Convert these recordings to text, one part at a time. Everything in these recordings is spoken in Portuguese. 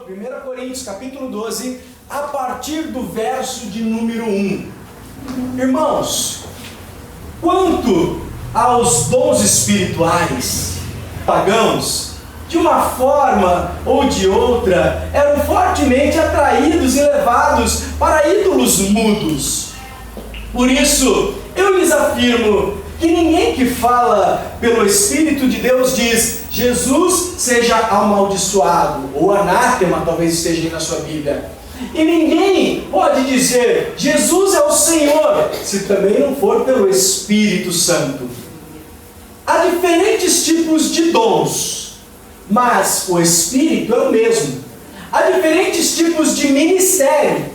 1 Coríntios capítulo 12, a partir do verso de número 1. Irmãos, quanto aos dons espirituais, pagãos, de uma forma ou de outra, eram fortemente atraídos e levados para ídolos mudos. Por isso, eu lhes afirmo que ninguém que fala pelo Espírito de Deus diz: Jesus seja amaldiçoado, ou anátema, talvez esteja aí na sua Bíblia. E ninguém pode dizer: Jesus é o Senhor, se também não for pelo Espírito Santo. Há diferentes tipos de dons, mas o Espírito é o mesmo. Há diferentes tipos de ministério,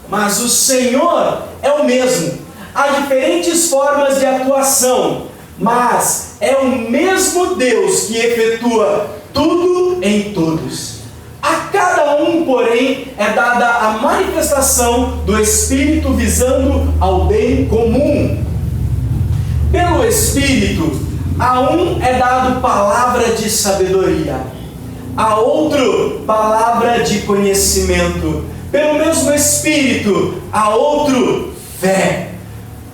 mas o Senhor é o mesmo. Há diferentes formas de atuação, mas é o mesmo Deus que efetua tudo em todos. A cada um, porém, é dada a manifestação do Espírito visando ao bem comum. Pelo Espírito, a um é dado palavra de sabedoria, a outro palavra de conhecimento. Pelo mesmo Espírito, a outro fé.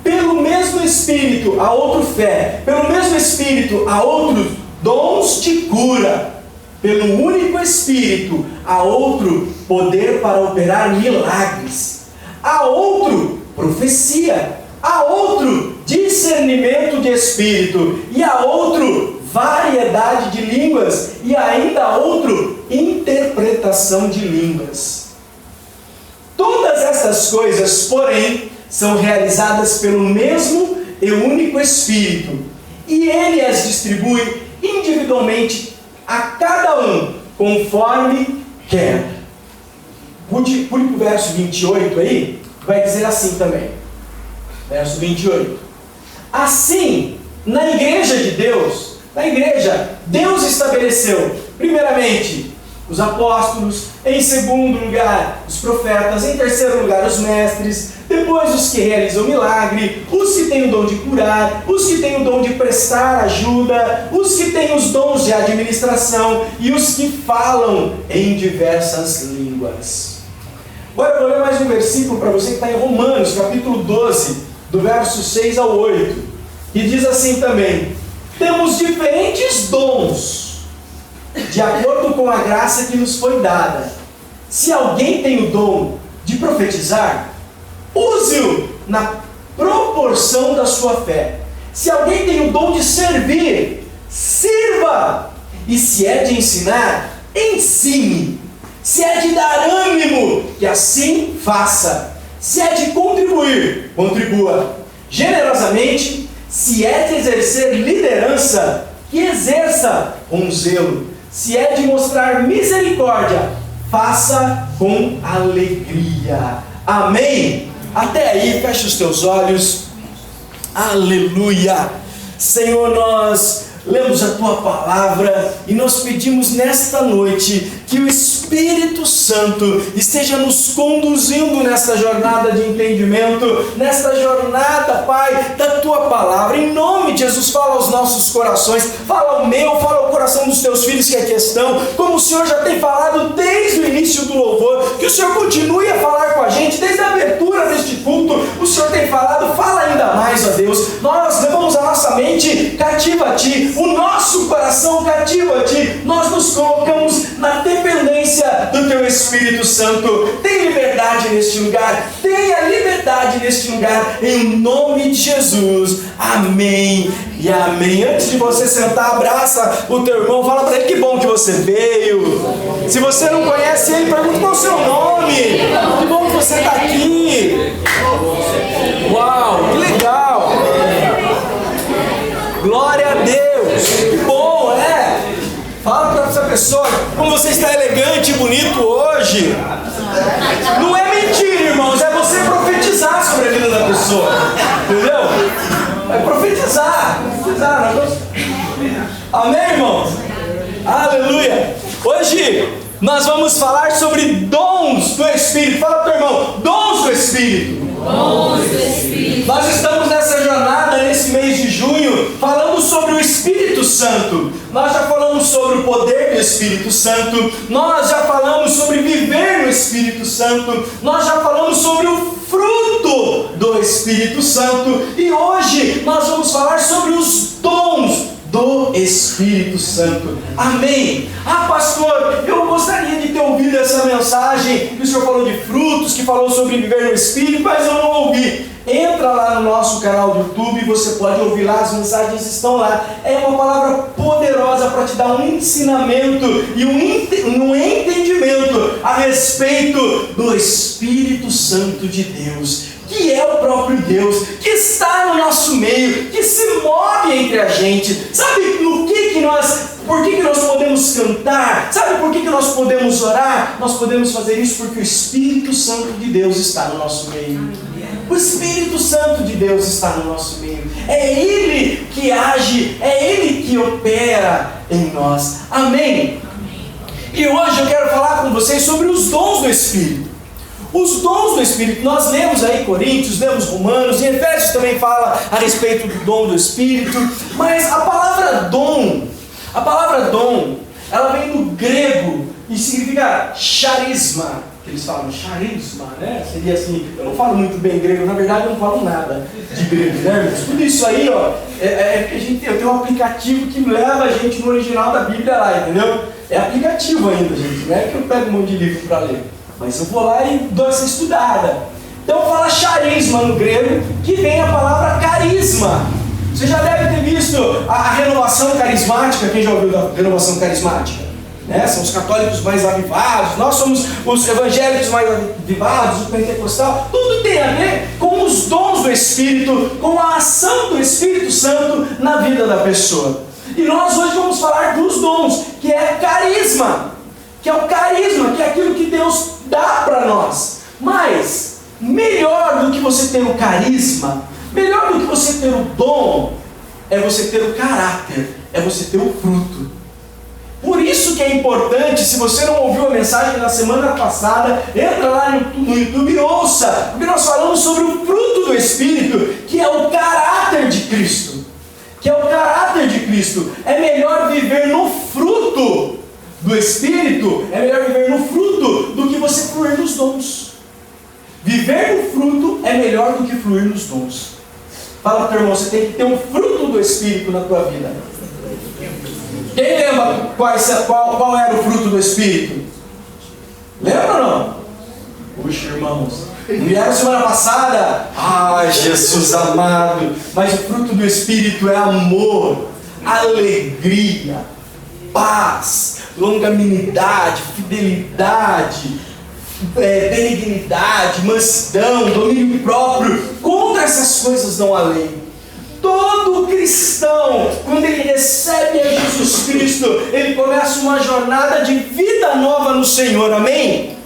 Pelo mesmo Espírito, a outro fé. Pelo mesmo Espírito, a outros dons de cura. Pelo único Espírito, a outro poder para operar milagres. A outro profecia. A outro discernimento de espírito. E a outro variedade de línguas. E ainda a outro interpretação de línguas. Todas essas coisas, porém, são realizadas pelo mesmo e único Espírito, e Ele as distribui individualmente a cada um, conforme quer. Pude para o verso 28 aí, vai dizer assim também, verso 28. Assim, na igreja de Deus, Deus estabeleceu, primeiramente, os apóstolos, em segundo lugar, os profetas, em terceiro lugar, os mestres, depois os que realizam milagre, os que têm o dom de curar, os que têm o dom de prestar ajuda, os que têm os dons de administração e os que falam em diversas línguas. Agora eu vou ler mais um versículo para você que está em Romanos, capítulo 12, do verso 6 ao 8, que diz assim também: temos diferentes dons, de acordo com a graça que nos foi dada. Se alguém tem o dom de profetizar, use-o na proporção da sua fé. Se alguém tem o dom de servir, sirva. E se é de ensinar, ensine. Se é de dar ânimo, que assim faça. Se é de contribuir, contribua generosamente. Se é de exercer liderança, que exerça com zelo. Se é de mostrar misericórdia, faça com alegria. Amém? Até aí, feche os teus olhos. Aleluia. Senhor, nós lemos a Tua palavra e nós pedimos nesta noite que o Espírito Santo esteja nos conduzindo nesta jornada de entendimento, nesta jornada, Pai, da Tua palavra. Em nome de Jesus, fala aos nossos corações, fala ao meu, fala ao coração dos Teus filhos que aqui estão, como o Senhor já tem falado desde o início do louvor, que o Senhor continue a falar com a gente, desde a abertura deste culto, o Senhor tem falado, fala ainda mais, ó Deus. Nós levamos a nossa mente cativa a Ti, o nosso coração cativo a Ti, nós nos colocamos na dependência do Teu Espírito Santo. Tem liberdade neste lugar, tenha liberdade neste lugar, em nome de Jesus. Amém e amém. Antes de você sentar, abraça o teu irmão, fala para ele que bom que você veio. Se você não conhece ele, pergunta qual é o seu nome. Que bom que você está aqui. Uau, que legal. Glória a Deus. Que bom, Fala para essa pessoa como você está elegante e bonito hoje. Não é mentira, irmãos, é você profetizar sobre a vida da pessoa. Entendeu? É profetizar. Amém, irmãos? Aleluia. Hoje nós vamos falar sobre dons do Espírito. Fala para o teu irmão, dons do Espírito. Dons do Espírito. Nós estamos nessa jornada, nesse mês de junho, falando sobre o Espírito Santo, nós já falamos sobre o poder do Espírito Santo, nós já falamos sobre viver no Espírito Santo, nós já falamos sobre o fruto do Espírito Santo, e hoje nós vamos falar sobre os dons do Espírito Santo. Amém? Pastor, eu gostaria de ter ouvido essa mensagem que o senhor falou de frutos, que falou sobre viver no Espírito, mas eu não ouvi. Entra lá no nosso canal do YouTube, você pode ouvir lá, as mensagens estão lá. É uma palavra poderosa para te dar um ensinamento e um entendimento a respeito do Espírito Santo de Deus, que é o próprio Deus, que está no nosso meio, que se move entre a gente. Sabe por que nós podemos cantar? Sabe por que nós podemos orar? Nós podemos fazer isso porque o Espírito Santo de Deus está no nosso meio. O Espírito Santo de Deus está no nosso meio. É Ele que age, é Ele que opera em nós. Amém? E hoje eu quero falar com vocês sobre os dons do Espírito. Os dons do Espírito, nós lemos aí Coríntios, lemos Romanos, e Efésios também fala a respeito do dom do Espírito, mas a palavra dom, ela vem do grego e significa charisma, que eles falam charisma, né? Seria assim, eu não falo muito bem grego, na verdade eu não falo nada de grego, né? Mas tudo isso aí, ó, eu tenho um aplicativo que leva a gente no original da Bíblia lá, entendeu? É aplicativo ainda, gente, não é que eu pego um monte de livro para ler. Mas eu vou lá e dou essa estudada. Então fala charisma no grego, que vem a palavra carisma. Você já deve ter visto a renovação carismática. Quem já ouviu da renovação carismática? Né? São os católicos mais avivados, nós somos os evangélicos mais avivados, o pentecostal. Tudo tem a ver com os dons do Espírito, com a ação do Espírito Santo na vida da pessoa. E nós hoje vamos falar dos dons, que é carisma. Que é o carisma, que é aquilo que Deus dá para nós. Mas, melhor do que você ter o carisma, melhor do que você ter o dom, é você ter o caráter, é você ter o fruto. Por isso que é importante, se você não ouviu a mensagem da semana passada, entra lá no YouTube e ouça, porque nós falamos sobre o fruto do Espírito, que é o caráter de Cristo. Que é o caráter de Cristo. É melhor viver no fruto do Espírito, é melhor viver no fruto do que você fluir nos dons. Viver no fruto é melhor do que fluir nos dons. Fala para o teu irmão, você tem que ter um fruto do Espírito na tua vida. Quem lembra qual era o fruto do Espírito? Lembra ou não? Puxa, irmãos, vieram semana passada. Ai, Jesus amado. Mas o fruto do Espírito é amor, alegria, paz, longanimidade, fidelidade, benignidade, mansidão, domínio próprio. Contra essas coisas não há lei. Todo cristão, quando ele recebe a Jesus Cristo, ele começa uma jornada de vida nova no Senhor, amém?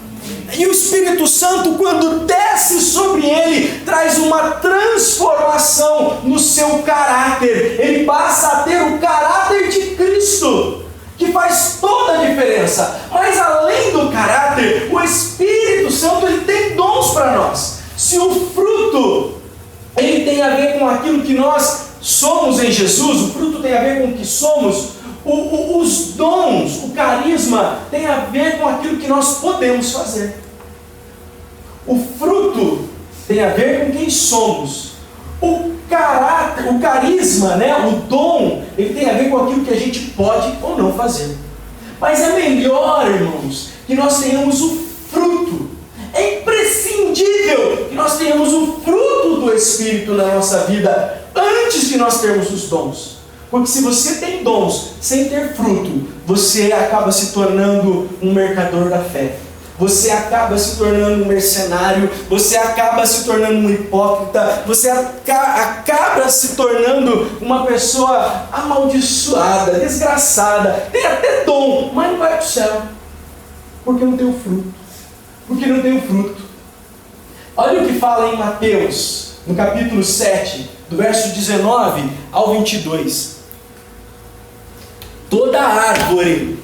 E o Espírito Santo, quando desce sobre ele, traz uma transformação no seu caráter. Ele passa a ter o caráter de Cristo, que faz toda a diferença. Mas além do caráter, o Espírito Santo ele tem dons para nós. Se o fruto ele tem a ver com aquilo que nós somos em Jesus, o fruto tem a ver com o que somos, os dons, o carisma tem a ver com aquilo que nós podemos fazer. O fruto tem a ver com quem somos. O caráter, o carisma, né, o dom, ele tem a ver com aquilo que a gente pode ou não fazer. Mas é melhor, irmãos, que nós tenhamos o fruto. É imprescindível que nós tenhamos o fruto do Espírito na nossa vida antes de nós termos os dons. Porque se você tem dons sem ter fruto, você acaba se tornando um mercador da fé. Você acaba se tornando um mercenário, você acaba se tornando um hipócrita, você acaba se tornando uma pessoa amaldiçoada, desgraçada, tem até dom, mas não vai para o céu, porque não tem o fruto. Porque não tem o fruto. Olha o que fala em Mateus, no capítulo 7, do verso 19 ao 22. Toda árvore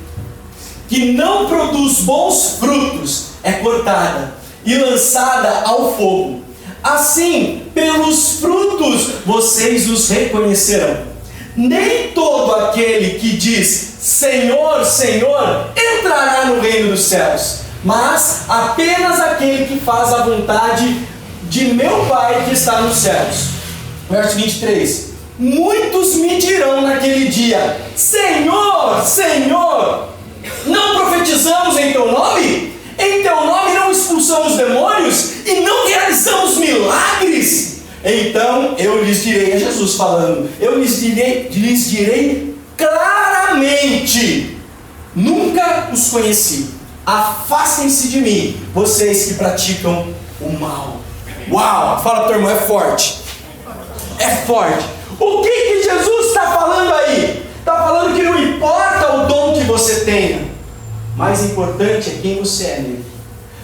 que não produz bons frutos é cortada e lançada ao fogo. Assim, pelos frutos vocês os reconhecerão. nem todo aquele que diz Senhor, Senhor, entrará no reino dos céus, mas apenas aquele que faz a vontade de meu Pai que está nos céus. Verso 23. Muitos me dirão naquele dia: Senhor, Senhor, não profetizamos em teu nome? Em teu nome não expulsamos demônios? E não realizamos milagres? Então eu lhes direi, é Jesus falando, eu lhes direi claramente: nunca os conheci. Afastem-se de mim, vocês que praticam o mal. Uau! Fala para o teu irmão, é forte. É forte. O que Jesus está falando aí? Está falando que não importa o dom que você tenha, mais importante é quem você é nele.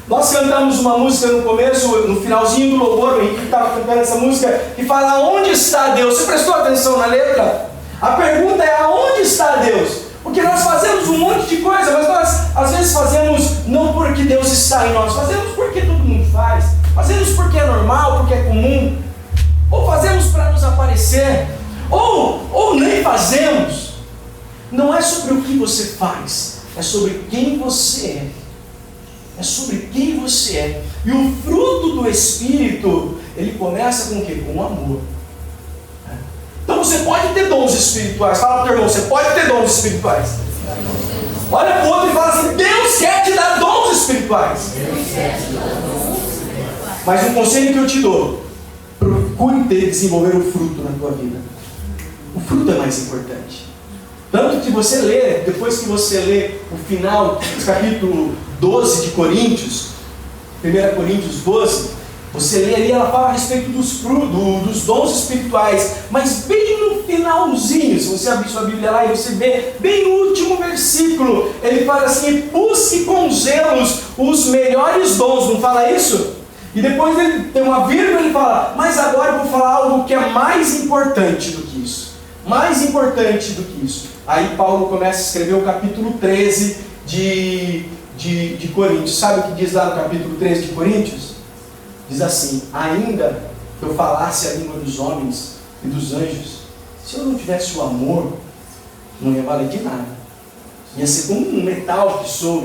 Nós cantamos uma música no começo, no finalzinho do louvor, o Henrique estava cantando essa música, que fala: onde está Deus? Você prestou atenção na letra? A pergunta é: aonde está Deus? Porque nós fazemos um monte de coisa, mas nós às vezes fazemos não porque Deus está em nós, fazemos porque todo mundo faz, fazemos porque é normal, porque é comum, ou fazemos para nos aparecer, ou nem fazemos. Não é sobre o que você faz, é sobre quem você é. É sobre quem você é. E o fruto do Espírito, ele começa com o quê? Com o amor. Então você pode ter dons espirituais. Fala para o teu irmão, você pode ter dons espirituais. Olha para o outro e fala assim: Deus quer te dar dons espirituais. Mas um conselho que eu te dou: procure desenvolver o fruto na tua vida. O fruto é mais importante. Tanto que você lê, depois que você lê o final do capítulo 12 de Coríntios, 1 Coríntios 12, você lê ali, ela fala a respeito dos dons espirituais, mas bem no finalzinho, se você abrir sua Bíblia lá e você vê bem no último versículo, ele fala assim: busque com zelos os melhores dons, não fala isso? E depois ele tem uma vírgula e ele fala: mas agora eu vou falar algo que é mais importante do que isso. Mais importante do que isso. Aí Paulo começa a escrever o capítulo 13 de Coríntios. Sabe o que diz lá no capítulo 13 de Coríntios? Diz assim: ainda que eu falasse a língua dos homens e dos anjos, se eu não tivesse o amor, não ia valer de nada. Ia ser como um metal que soa,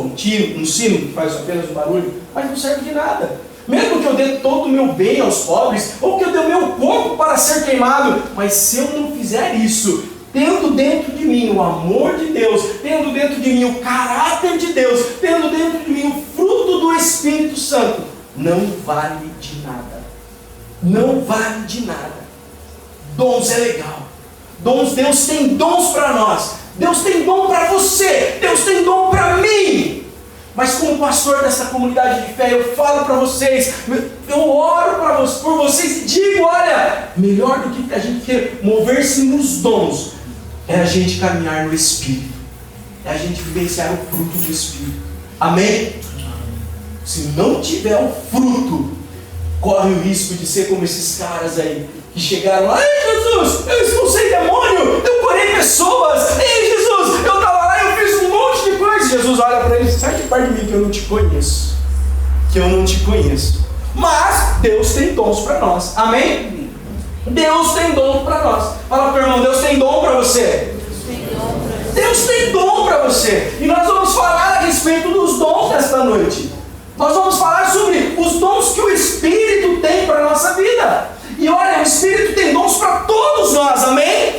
um sino que faz apenas um barulho, mas não serve de nada. Mesmo que eu dê todo o meu bem aos pobres, ou que eu dê o meu corpo para ser queimado, mas se eu não fizer isso, tendo dentro de mim o amor de Deus, tendo dentro de mim o caráter de Deus, tendo dentro de mim o fruto do Espírito Santo, não vale de nada. Não vale de nada. Dons é legal. Deus tem dons para nós. Deus tem dom para você. Deus tem dom para mim. Mas como pastor dessa comunidade de fé, eu falo para vocês, eu oro por vocês e digo: olha, melhor do que a gente quer mover-se nos dons, é a gente caminhar no Espírito, é a gente vivenciar o fruto do Espírito. Amém? Se não tiver o fruto, corre o risco de ser como esses caras aí, que chegaram lá: ei Jesus, eu expulsei demônio, eu curei pessoas, ei Jesus, eu estava lá e eu fiz um monte de coisa. Jesus olha para ele: sai de perto de mim que eu não te conheço. Que eu não te conheço. Mas Deus tem dons para nós. Amém? Deus tem dom para nós. Fala para o irmão: Deus tem dom para você. Deus tem dom para você. E nós vamos falar a respeito dos dons desta noite. Nós vamos falar sobre os dons que o Espírito tem para a nossa vida. E olha, o Espírito tem dons para todos nós, amém?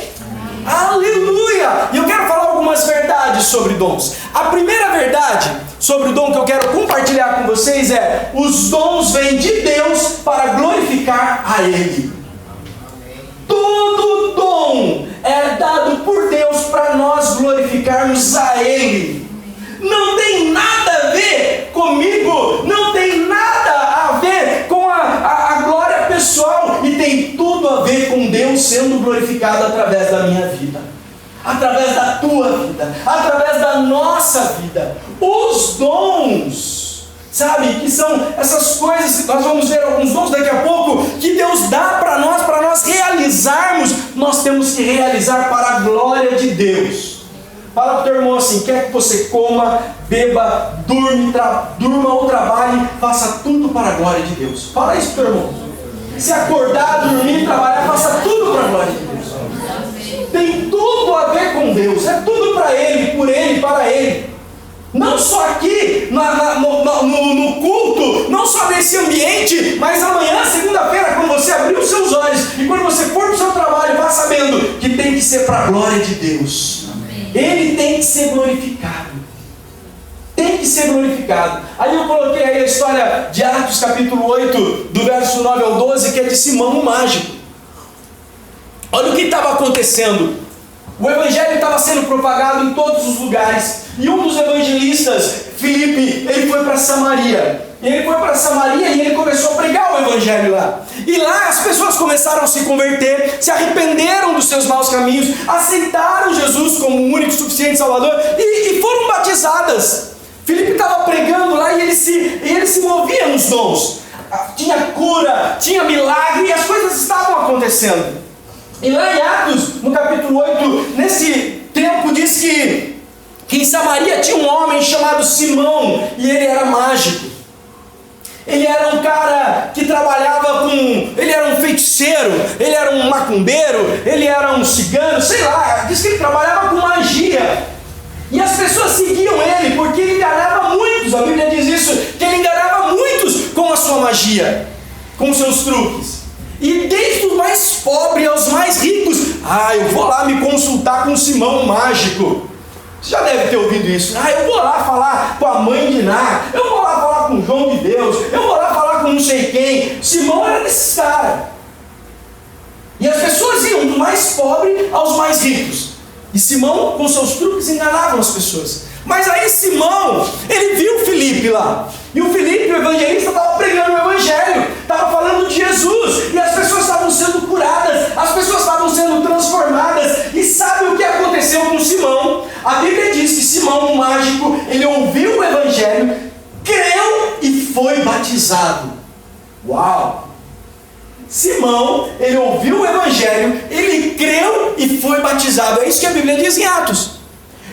Aleluia! E eu quero falar algumas verdades sobre dons. A primeira verdade sobre o dom que eu quero compartilhar com vocês é: os dons vêm de Deus para glorificar a Ele. Todo dom é dado por Deus para nós glorificarmos a Ele. Não tem nada a ver comigo, não tem nada a ver com a glória pessoal, e tem tudo a ver com Deus sendo glorificado através da minha vida, através da tua vida, através da nossa vida. Os dons, sabe, que são essas coisas, nós vamos ver alguns dons daqui a pouco, que Deus dá para nós realizarmos, nós temos que realizar para a glória de Deus. Fala para o teu irmão assim: quer que você coma, beba, durma ou trabalhe, faça tudo para a glória de Deus. Fala isso para o teu irmão. Se acordar, dormir, trabalhar, faça tudo para a glória de Deus. tem tudo a ver com Deus, é tudo para Ele, por Ele, para Ele. Não só aqui no culto, não só nesse ambiente, mas amanhã, segunda-feira, quando você abrir os seus olhos e quando você for para o seu trabalho, vá sabendo que tem que ser para a glória de Deus. Amém. Ele tem que ser glorificado. Tem que ser glorificado. Aí eu coloquei aí a história de Atos capítulo 8, do verso 9 ao 12, que é de Simão o mágico. Olha o que estava acontecendo. O evangelho estava sendo propagado em todos os lugares. E um dos evangelistas, Filipe, ele foi para Samaria. E ele começou a pregar o evangelho lá. E lá as pessoas começaram a se converter, se arrependeram dos seus maus caminhos, aceitaram Jesus como o único e suficiente Salvador e foram batizadas. Filipe estava pregando lá e ele se movia nos dons. Tinha cura, tinha milagre e as coisas estavam acontecendo. E lá em Atos, no capítulo 8, nesse tempo diz que em Samaria tinha um homem chamado Simão e ele era mágico. Ele era um cara que trabalhava ele era um feiticeiro, ele era um macumbeiro, ele era um cigano, sei lá, diz que ele trabalhava com magia. E as pessoas seguiam ele porque ele enganava muitos, a Bíblia diz isso, que ele enganava muitos com a sua magia, com os seus truques. E desde os mais pobres aos mais ricos, eu vou lá me consultar com Simão mágico. Você já deve ter ouvido isso. Eu vou lá falar com a mãe de Ná, eu vou lá falar com João de Deus, eu vou lá falar com não sei quem. Simão era desses caras. E as pessoas iam do mais pobre aos mais ricos. E Simão, com seus truques, enganavam as pessoas. Mas aí Simão, ele viu Filipe lá. E o Filipe, o evangelista, estava pregando o evangelho, estava falando de Jesus. E as pessoas estavam sendo curadas, as pessoas estavam sendo transformadas. E sabe o que aconteceu com Simão? A Bíblia diz que Simão, o mágico, ele ouviu o evangelho, creu e foi batizado. Uau! Simão, ele ouviu o evangelho, ele creu e foi batizado. É isso que a Bíblia diz em Atos.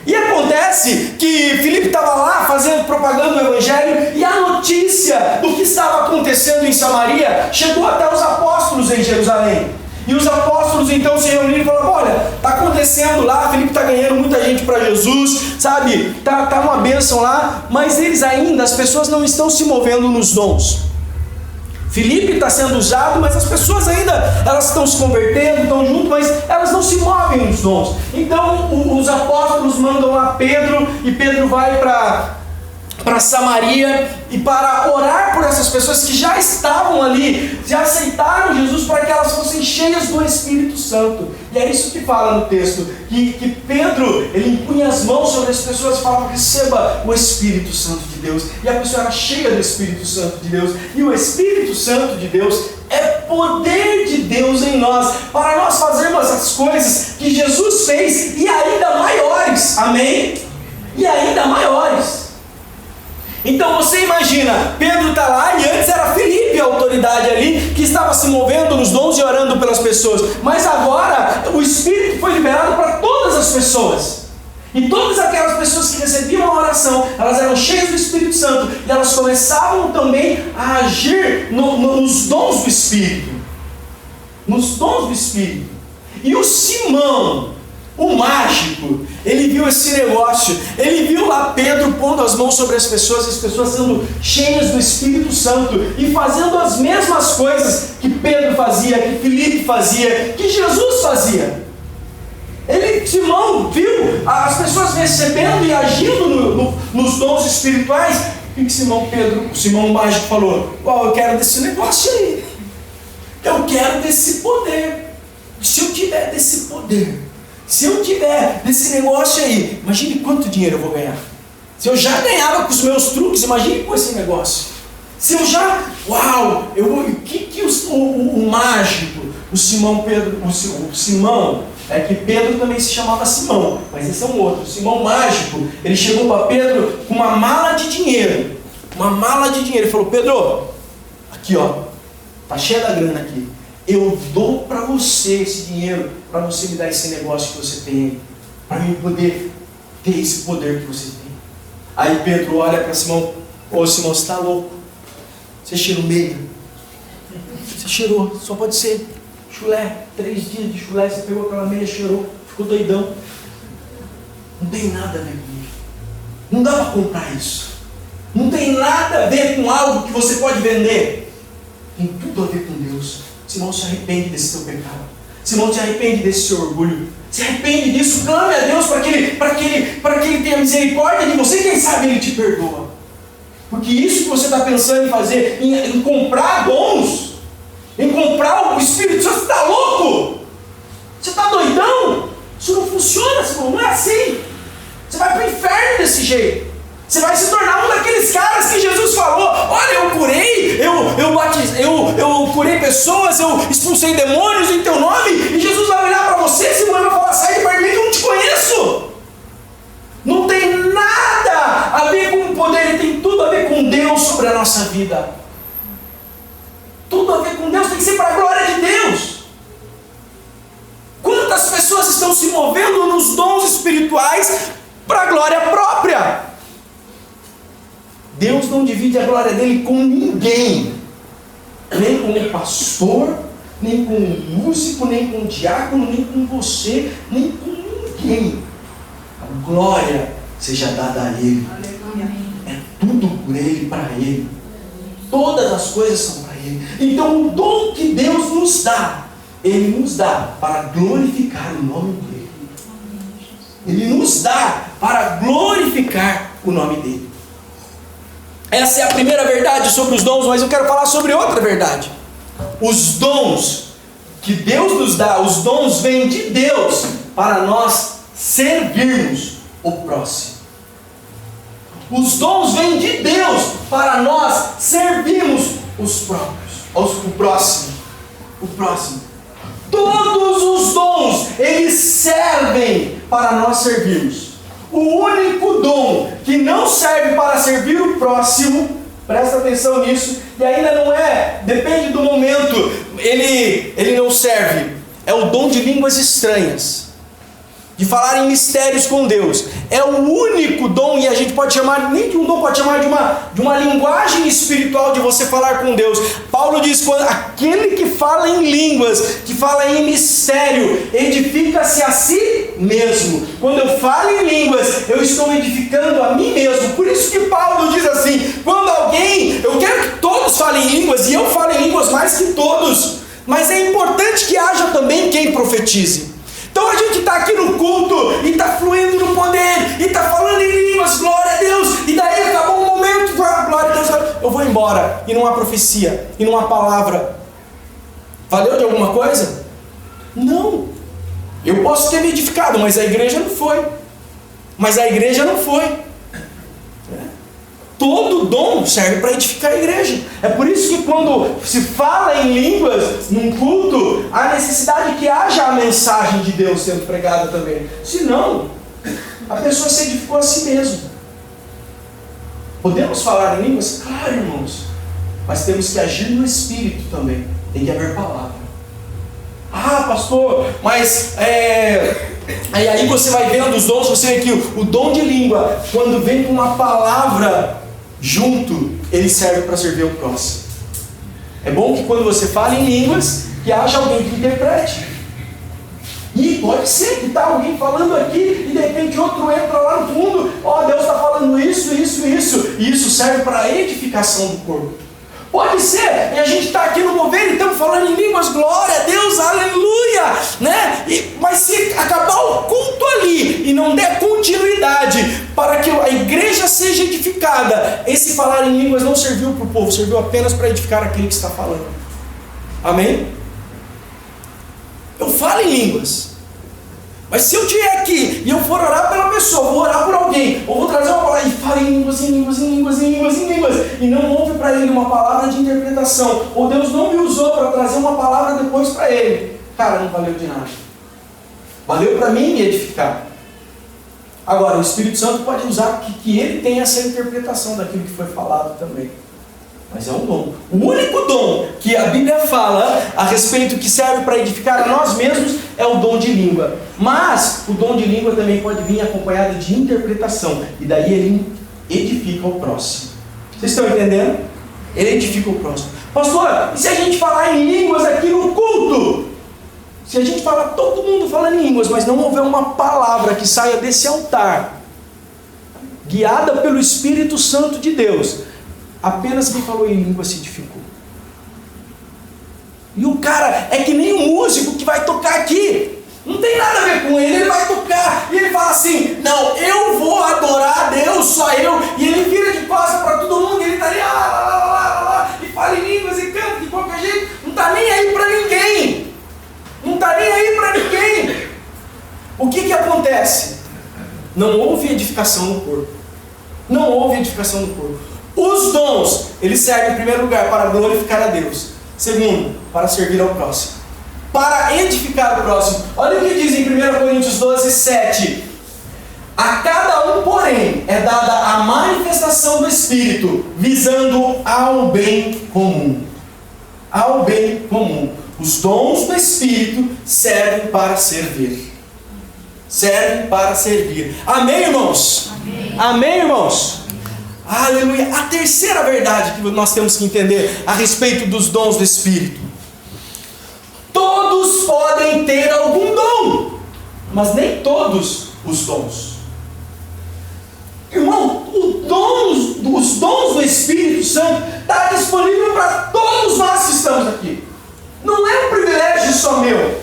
E acontece que Filipe estava lá fazendo propaganda do evangelho e a notícia do que estava acontecendo em Samaria chegou até os apóstolos em Jerusalém. E os apóstolos então se reuniram e falaram: olha, está acontecendo lá, Filipe está ganhando muita gente para Jesus, sabe, tá uma bênção lá, mas eles ainda, as pessoas não estão se movendo nos dons. Filipe está sendo usado, mas as pessoas ainda, elas estão se convertendo, estão junto, mas elas não se movem nos dons. Então os apóstolos mandam a Pedro, e Pedro vai para Samaria e para orar por essas pessoas que já estavam ali, já aceitaram Jesus, para que elas fossem cheias do Espírito Santo. E é isso que fala no texto, que Pedro, ele impunha as mãos sobre as pessoas e falava: receba o Espírito Santo de Deus. E a pessoa era cheia do Espírito Santo de Deus. E o Espírito Santo de Deus é poder de Deus em nós, para nós fazermos as coisas que Jesus fez e ainda maiores. Amém? E ainda maiores. Então você imagina, Pedro está lá e antes era Filipe a autoridade ali, que estava se movendo nos dons e orando pelas pessoas. Mas agora o Espírito foi liberado para todas as pessoas. E todas aquelas pessoas que recebiam a oração, elas eram cheias do Espírito Santo. E elas começavam também a agir nos dons do Espírito. Nos dons do Espírito. E o Simão, o mágico, ele viu esse negócio, ele viu lá Pedro pondo as mãos sobre as pessoas sendo cheias do Espírito Santo e fazendo as mesmas coisas que Pedro fazia, que Filipe fazia, que Jesus fazia. Simão viu as pessoas recebendo e agindo nos dons espirituais. E que Simão o mágico falou: eu quero desse negócio aí, eu quero desse poder. Se eu tiver desse poder, se eu tiver desse negócio aí, imagine quanto dinheiro eu vou ganhar. Se eu já ganhava com os meus truques, imagine com esse negócio. Se eu já, o mágico, o Simão, é que Pedro também se chamava Simão, mas esse é um outro. O Simão mágico, ele chegou para Pedro com uma mala de dinheiro. Ele falou: Pedro, aqui tá cheia da grana aqui. Eu dou para você esse dinheiro, para você me dar esse negócio que você tem, para mim poder ter esse poder que você tem. Aí Pedro olha para Simão: Simão, você está louco? Você cheirou meio? Você cheirou, só pode ser chulé, 3 dias de chulé, você pegou aquela meia, cheirou, ficou doidão. Não tem nada a ver com isso. Não dá para comprar isso. Não tem nada a ver com algo que você pode vender. Tem tudo a ver com Deus. Simão, se arrepende desse seu pecado. Simão, se arrepende desse seu orgulho. Se arrepende disso, clame a Deus para que Ele tenha misericórdia de você, e quem sabe Ele te perdoa. Porque isso que você está pensando em fazer, em comprar dons, em comprar o Espírito Santo, você está louco? Você está doidão? Isso não funciona, Simão, não é assim. Você vai para o inferno desse jeito. Você vai se tornar um daqueles caras que Jesus falou: olha, eu curei, eu curei pessoas, eu expulsei demônios em teu nome, e Jesus vai olhar para você, Simão, e vai falar: sai de perto de mim que eu não te conheço. Não tem nada a ver com o poder, tem tudo a ver com Deus sobre a nossa vida. Tudo a ver com Deus, tem que ser para a glória de Deus. Quantas pessoas estão se movendo nos dons espirituais para a glória própria? Deus não divide a glória dele com ninguém, nem com o pastor, nem com o músico, nem com o diácono, nem com você, nem com ninguém. A glória seja dada a Ele. É tudo por Ele, para Ele. Todas as coisas são para Ele. Então o dom que Deus nos dá, Ele nos dá para glorificar o nome dEle. Ele nos dá para glorificar o nome dEle. Essa é a primeira verdade sobre os dons, mas eu quero falar sobre outra verdade. Os dons que Deus nos dá, os dons vêm de Deus para nós servirmos o próximo. Os dons vêm de Deus para nós servirmos os próprios, o próximo. Todos os dons, eles servem para nós servirmos. O único dom que não serve para servir o próximo, presta atenção nisso, e ainda não é, depende do momento, ele não serve, é o dom de línguas estranhas, de falar em mistérios com Deus. É o único dom, e a gente pode chamar, nem de um dom, pode chamar de uma linguagem espiritual de você falar com Deus. Paulo diz: quando aquele que fala em línguas, que fala em mistério, edifica-se a si mesmo. Quando eu falo em línguas, eu estou edificando a mim mesmo. Por isso que Paulo diz assim: quando alguém, eu quero que todos falem em línguas, e eu falo em línguas mais que todos, mas é importante que haja também quem profetize. Então a gente está aqui no culto e está fluindo no poder e está falando em línguas, glória a Deus, e daí acabou um momento, glória a Deus, eu vou embora e não há profecia, e não há palavra. Valeu de alguma coisa? Não. Eu posso ter me edificado, mas a igreja não foi. Todo dom serve para edificar a igreja. É por isso que quando se fala em línguas num culto, há necessidade que haja a mensagem de Deus sendo pregada também. Senão, a pessoa se edificou a si mesma. Podemos falar em línguas? Claro, irmãos. Mas temos que agir no Espírito também. Tem que haver palavra. Ah, pastor, mas aí você vai vendo os dons, você vê que o dom de língua, quando vem com uma palavra junto, ele serve para servir o próximo. É bom que quando você fala em línguas, que haja alguém que interprete. E pode ser que está alguém falando aqui e de repente outro entra lá no fundo: ó, Deus está falando isso, e isso serve para a edificação do corpo. Pode ser, e a gente está aqui no mover e estamos falando em línguas, glória a Deus, aleluia, né? Mas se acabar o culto ali e não der continuidade para que a igreja seja edificada, esse falar em línguas não serviu para o povo, serviu apenas para edificar aquele que está falando. Amém? Eu falo em línguas, mas se eu estiver aqui e eu for orar pela pessoa, vou orar por alguém, ou vou trazer uma palavra e falo em línguas, e não houve para ele uma palavra de interpretação, ou Deus não me usou para trazer uma palavra depois para ele, cara, não valeu de nada. Valeu para mim me edificar. Agora, o Espírito Santo pode usar que ele tenha essa interpretação daquilo que foi falado também. Mas é um dom. O único dom que a Bíblia fala a respeito que serve para edificar a nós mesmos é o dom de língua. Mas o dom de língua também pode vir acompanhado de interpretação. E daí ele edifica o próximo. Vocês estão entendendo? Ele edifica o próximo. Pastor, e se a gente falar em línguas aqui no culto? Se a gente falar, todo mundo fala em línguas, mas não houver uma palavra que saia desse altar, guiada pelo Espírito Santo de Deus, apenas quem falou em língua se edificou. E o cara é que nem um músico que vai tocar aqui. Não tem nada a ver com ele, ele vai tocar e ele fala assim, não, eu vou adorar a Deus, só eu. E ele vira de costas para todo mundo, e ele está ali, e fala em línguas e canta de qualquer jeito. Não está nem aí para ninguém. Não está nem aí para ninguém. O que acontece? Não houve edificação no corpo. Não houve edificação no corpo. Os dons, eles servem em primeiro lugar para glorificar a Deus. Segundo, para servir ao próximo. Para edificar o próximo. Olha o que diz em 1 Coríntios 12, 7. A cada um, porém, é dada a manifestação do Espírito, visando ao bem comum. Ao bem comum. Os dons do Espírito servem para servir. Servem para servir. Amém, irmãos? Amém, amém, irmãos? Aleluia. A terceira verdade que nós temos que entender a respeito dos dons do Espírito. Todos podem ter algum dom, mas nem todos os dons. Irmão, os dons do Espírito Santo está disponível para todos nós que estamos aqui. Não é um privilégio só meu.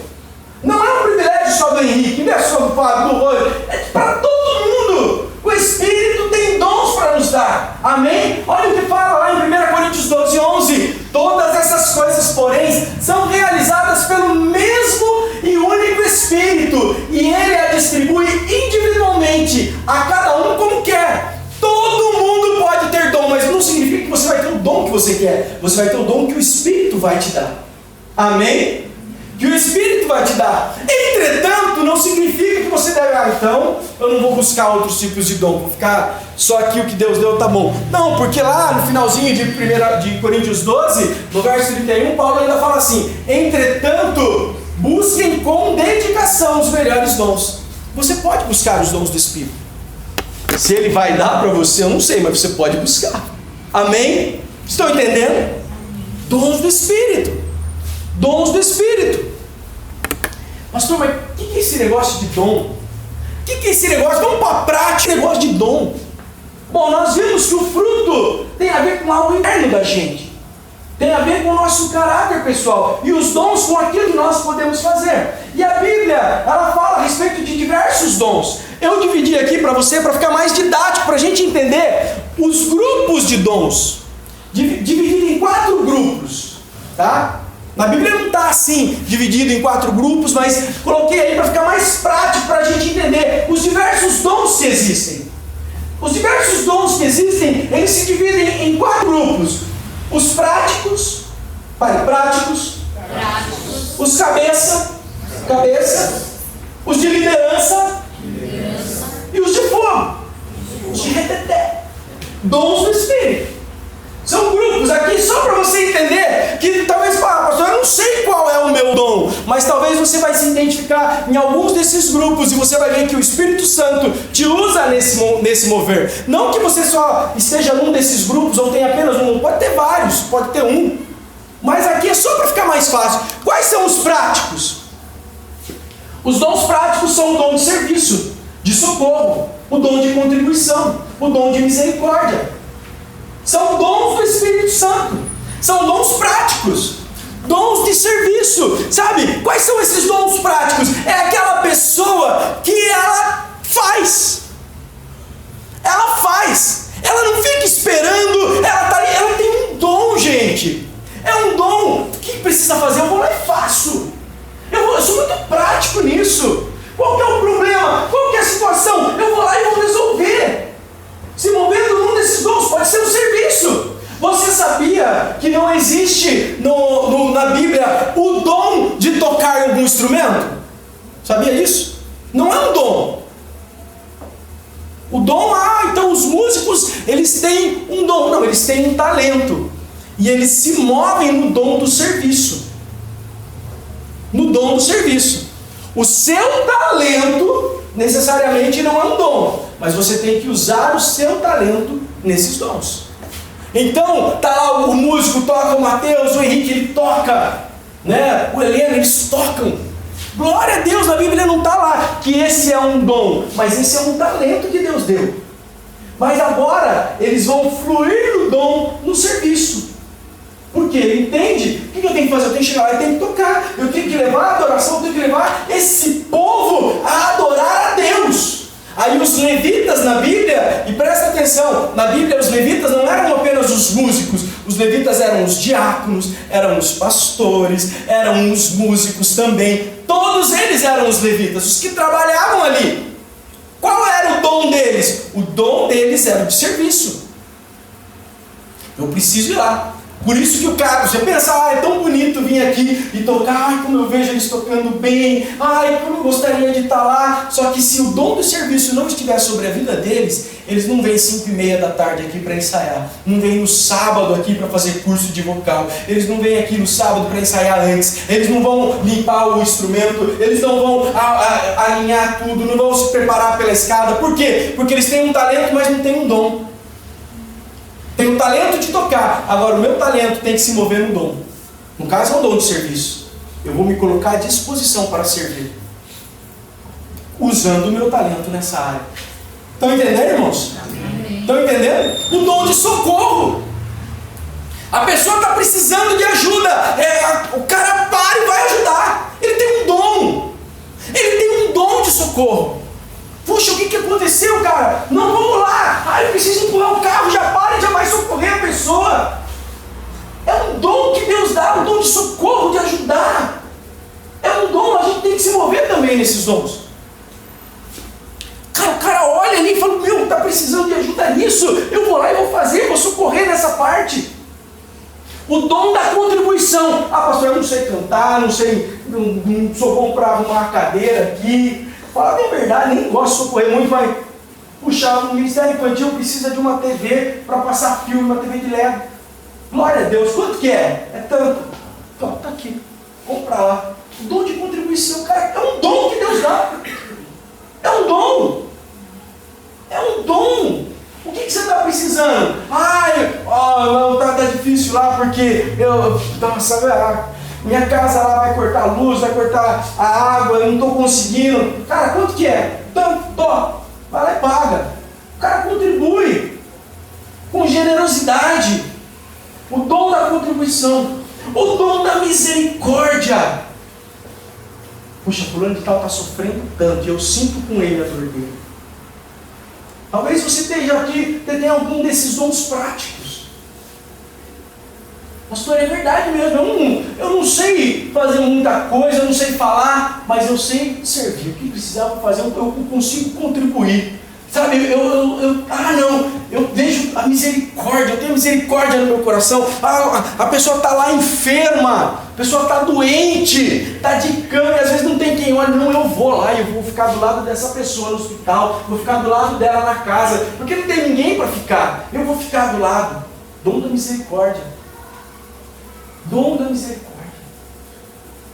Não é um privilégio só do Henrique, não é só do Fábio, do Rui. É para todo mundo. O Espírito tem dons para nos dar. Amém? Olha o que fala lá em 1 Coríntios 12, 11. Todas essas coisas, porém, são realizadas pelo mesmo e único Espírito. E Ele a distribui individualmente a cada um como quer. Todo mundo pode ter dom, mas não significa que você vai ter o dom que você quer. Você vai ter o dom que o Espírito vai te dar. Amém? Que o Espírito vai te dar. Entretanto, não significa que você deve, então eu não vou buscar outros tipos de dom, vou ficar só aqui o que Deus deu, tá bom. Não, porque lá no finalzinho de Coríntios 12, no verso 31, Paulo ainda fala assim: entretanto, busquem com dedicação os melhores dons. Você pode buscar os dons do Espírito. Se ele vai dar para você, eu não sei, mas você pode buscar. Amém? Estão entendendo? Dons do Espírito. Dons do Espírito. Pastor, mas o que é esse negócio de dom? O que é esse negócio? Vamos para a prática, negócio de dom. Bom, nós vimos que o fruto tem a ver com algo interno da gente. Tem a ver com o nosso caráter pessoal. E os dons com aquilo que nós podemos fazer. E a Bíblia, ela fala a respeito de diversos dons. Eu dividi aqui para você, para ficar mais didático, para a gente entender os grupos de dons. Dividido em 4 grupos. Tá? Na Bíblia não está assim, dividido em 4 grupos, mas coloquei aí para ficar mais prático, para a gente entender os diversos dons que existem. Os diversos dons que existem, eles se dividem em 4 grupos. Os práticos, práticos. Os cabeça, os de liderança, e os de fogo, os de reteté. Dons do Espírito. São grupos aqui só para você entender que talvez, pastor, eu não sei qual é o meu dom, mas talvez você vai se identificar em alguns desses grupos e você vai ver que o Espírito Santo te usa nesse mover. Não que você só esteja num desses grupos ou tenha apenas um, pode ter vários, pode ter um. Mas aqui é só para ficar mais fácil. Quais são os práticos? Os dons práticos são o dom de serviço, de socorro, o dom de contribuição, o dom de misericórdia. São dons do Espírito Santo. São dons práticos. Dons de serviço. Sabe? Quais são esses dons práticos? É aquela pessoa que ela faz. Ela faz. Ela não fica esperando. Ela tá ali. Ela tem um dom, gente. É um dom. O que precisa fazer? Eu vou lá e faço. Eu sou muito prático nisso. Qual que é o problema? Qual que é a situação? Eu vou lá e vou resolver. Se movendo num desses dons, pode ser um serviço. Você sabia que não existe na Bíblia o dom de tocar algum instrumento? Sabia isso? Não é um dom. O dom, então os músicos, eles têm um dom. Não, eles têm um talento. E eles se movem no dom do serviço. No dom do serviço. O seu talento necessariamente não é um dom, mas você tem que usar o seu talento nesses dons. Então, tá lá o músico toca, o Mateus, o Henrique, ele toca, né? O Helena, eles tocam. Glória a Deus, na Bíblia não está lá que esse é um dom, mas esse é um talento que Deus deu. Mas agora eles vão fluir no dom no serviço. Porque ele entende, o que eu tenho que fazer? Eu tenho que chegar lá e tenho que tocar, eu tenho que levar a adoração, eu tenho que levar esse povo a adorar a Deus. Aí os levitas na Bíblia, e presta atenção, na Bíblia os levitas não eram apenas os músicos, os levitas eram os diáconos, eram os pastores, eram os músicos também, todos eles eram os levitas, os que trabalhavam ali. Qual era o dom deles? O dom deles era de serviço. Eu preciso ir lá. Por isso que o cara, você pensa, é tão bonito vir aqui e tocar, como eu vejo eles tocando bem, como eu gostaria de estar lá. Só que se o dom do serviço não estiver sobre a vida deles, eles não vêm 5:30 da tarde aqui para ensaiar, não vêm no sábado aqui para fazer curso de vocal, eles não vêm aqui no sábado para ensaiar antes, eles não vão limpar o instrumento, eles não vão alinhar tudo, não vão se preparar pela escada. Por quê? Porque eles têm um talento, mas não têm um dom. Tem o talento de tocar, agora o meu talento tem que se mover no dom. No caso é um dom de serviço. Eu vou me colocar à disposição para servir, usando o meu talento nessa área. Estão entendendo, irmãos? Estão entendendo? O dom de socorro. A pessoa está precisando de ajuda, o cara para e vai ajudar. Ele tem um dom. Ele tem um dom de socorro. Puxa, o que aconteceu, cara? Não, vamos lá. Eu preciso empurrar o carro, já para e já vai socorrer a pessoa. É um dom que Deus dá, um dom de socorro, de ajudar. É um dom, a gente tem que se mover também nesses dons. Cara, o cara olha ali e fala, está precisando de ajuda nisso. Eu vou lá e vou fazer, vou socorrer nessa parte. O dom da contribuição. Pastor, eu não sei cantar, não sou bom para arrumar a cadeira aqui. Fala a verdade, nem gosto de socorrer muito, mas puxa, o Ministério Infantil precisa de uma TV para passar filme, uma TV de LED. Glória a Deus, quanto que é? É tanto. Então, tá aqui, compra lá. O dom de contribuição, cara, é um dom que Deus dá. É um dom. É um dom. O que você está precisando? Não, tá difícil lá porque minha casa lá vai cortar a luz, vai cortar a água, eu não estou conseguindo. Cara, quanto que é? Tanto, vai lá e paga. O cara contribui com generosidade. O dom da contribuição. O dom da misericórdia. Puxa, fulano de tal está sofrendo tanto e eu sinto com ele a dor dele. Talvez você esteja aqui, tenha algum desses dons práticos. Pastor, é verdade mesmo, eu não sei fazer muita coisa, eu não sei falar, mas eu sei servir. O que precisava fazer, eu consigo contribuir. Sabe, eu vejo a misericórdia, eu tenho misericórdia no meu coração. A pessoa está lá enferma, a pessoa está doente, está de cama e às vezes não tem quem olhe. Não, eu vou lá, eu vou ficar do lado dessa pessoa no hospital, vou ficar do lado dela na casa, porque não tem ninguém para ficar. Eu vou ficar do lado. Dom da misericórdia. Dom da misericórdia,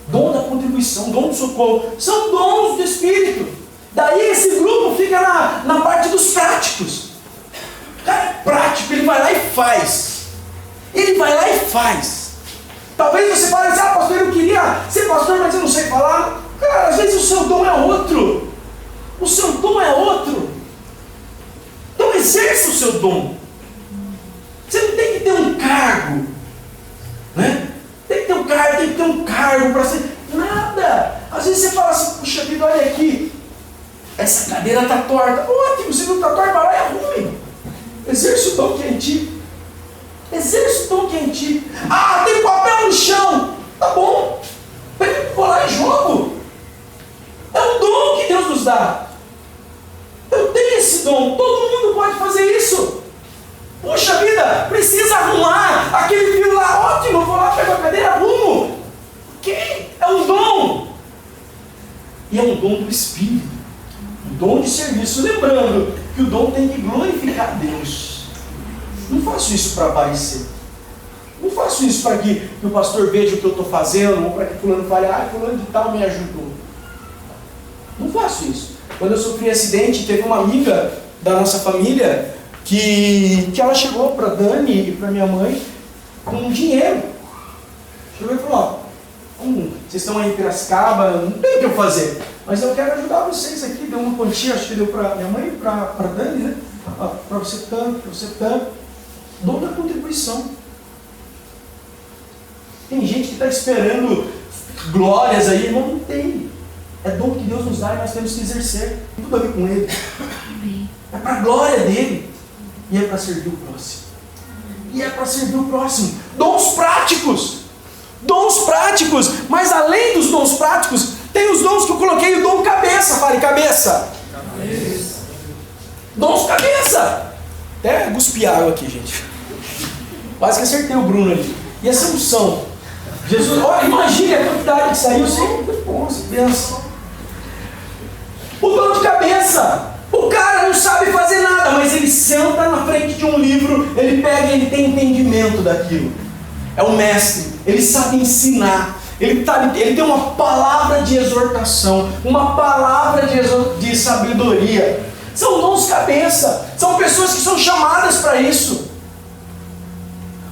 dom da contribuição, dom do socorro, são dons do Espírito. Daí esse grupo fica na parte dos práticos. O cara é prático, ele vai lá e faz. Ele vai lá e faz. Talvez você fale assim, pastor, eu queria ser pastor, mas eu não sei falar. Cara, às vezes o seu dom é outro. O seu dom é outro. Então exerça o seu dom. Você não tem que ter um cargo. Né? Tem que ter um cargo para ser. Nada. Às vezes você fala assim, puxa vida, olha aqui, essa cadeira está torta. Ótimo, se não está torta, vai lá e arrume. Exerce o dom que é em ti. Exerce o dom que é em ti. Tem papel no chão. Tá bom. Vou lá e jogo. É um dom que Deus nos dá. Eu tenho esse dom. Todo mundo pode fazer isso. Puxa vida, precisa arrumar aquele fio lá, ótimo, eu vou lá, pego a cadeira, arrumo. Ok? É um dom. E é um dom do Espírito. Um dom de serviço. Lembrando que o dom tem que glorificar Deus. Não faço isso para aparecer. Não faço isso para que o pastor veja o que eu estou fazendo, ou para que fulano fale, fulano de tal me ajudou. Não faço isso. Quando eu sofri acidente, teve uma amiga da nossa família que ela chegou para Dani e para minha mãe com dinheiro. Chegou e falou, vocês estão aí em Piracicaba, não tem o que eu fazer. Mas eu quero ajudar vocês aqui, deu uma quantia, acho que deu para minha mãe e para Dani, né? Para você tanto, para você tanto. Dom da contribuição. Tem gente que está esperando glórias aí, irmão, não tem. É dom que Deus nos dá e nós temos que exercer. Tem tudo a ver com Ele. É para a glória dEle. E é para servir o próximo. E é para servir o próximo. Dons práticos. Dons práticos. Mas além dos dons práticos, tem os dons que eu coloquei, o dom cabeça. Fale, cabeça. Cabeça. Dons cabeça. Até cuspi água aqui, gente. Quase que acertei o Bruno ali. E essa unção. Jesus, olha, imagine a quantidade que saiu. Você pensa. O dom de cabeça. O cara não sabe fazer nada, mas ele senta na frente de um livro, ele pega, ele tem entendimento daquilo. É o mestre. Ele sabe ensinar. Ele tem uma palavra de exortação, uma palavra de sabedoria. São dons cabeça. São pessoas que são chamadas para isso.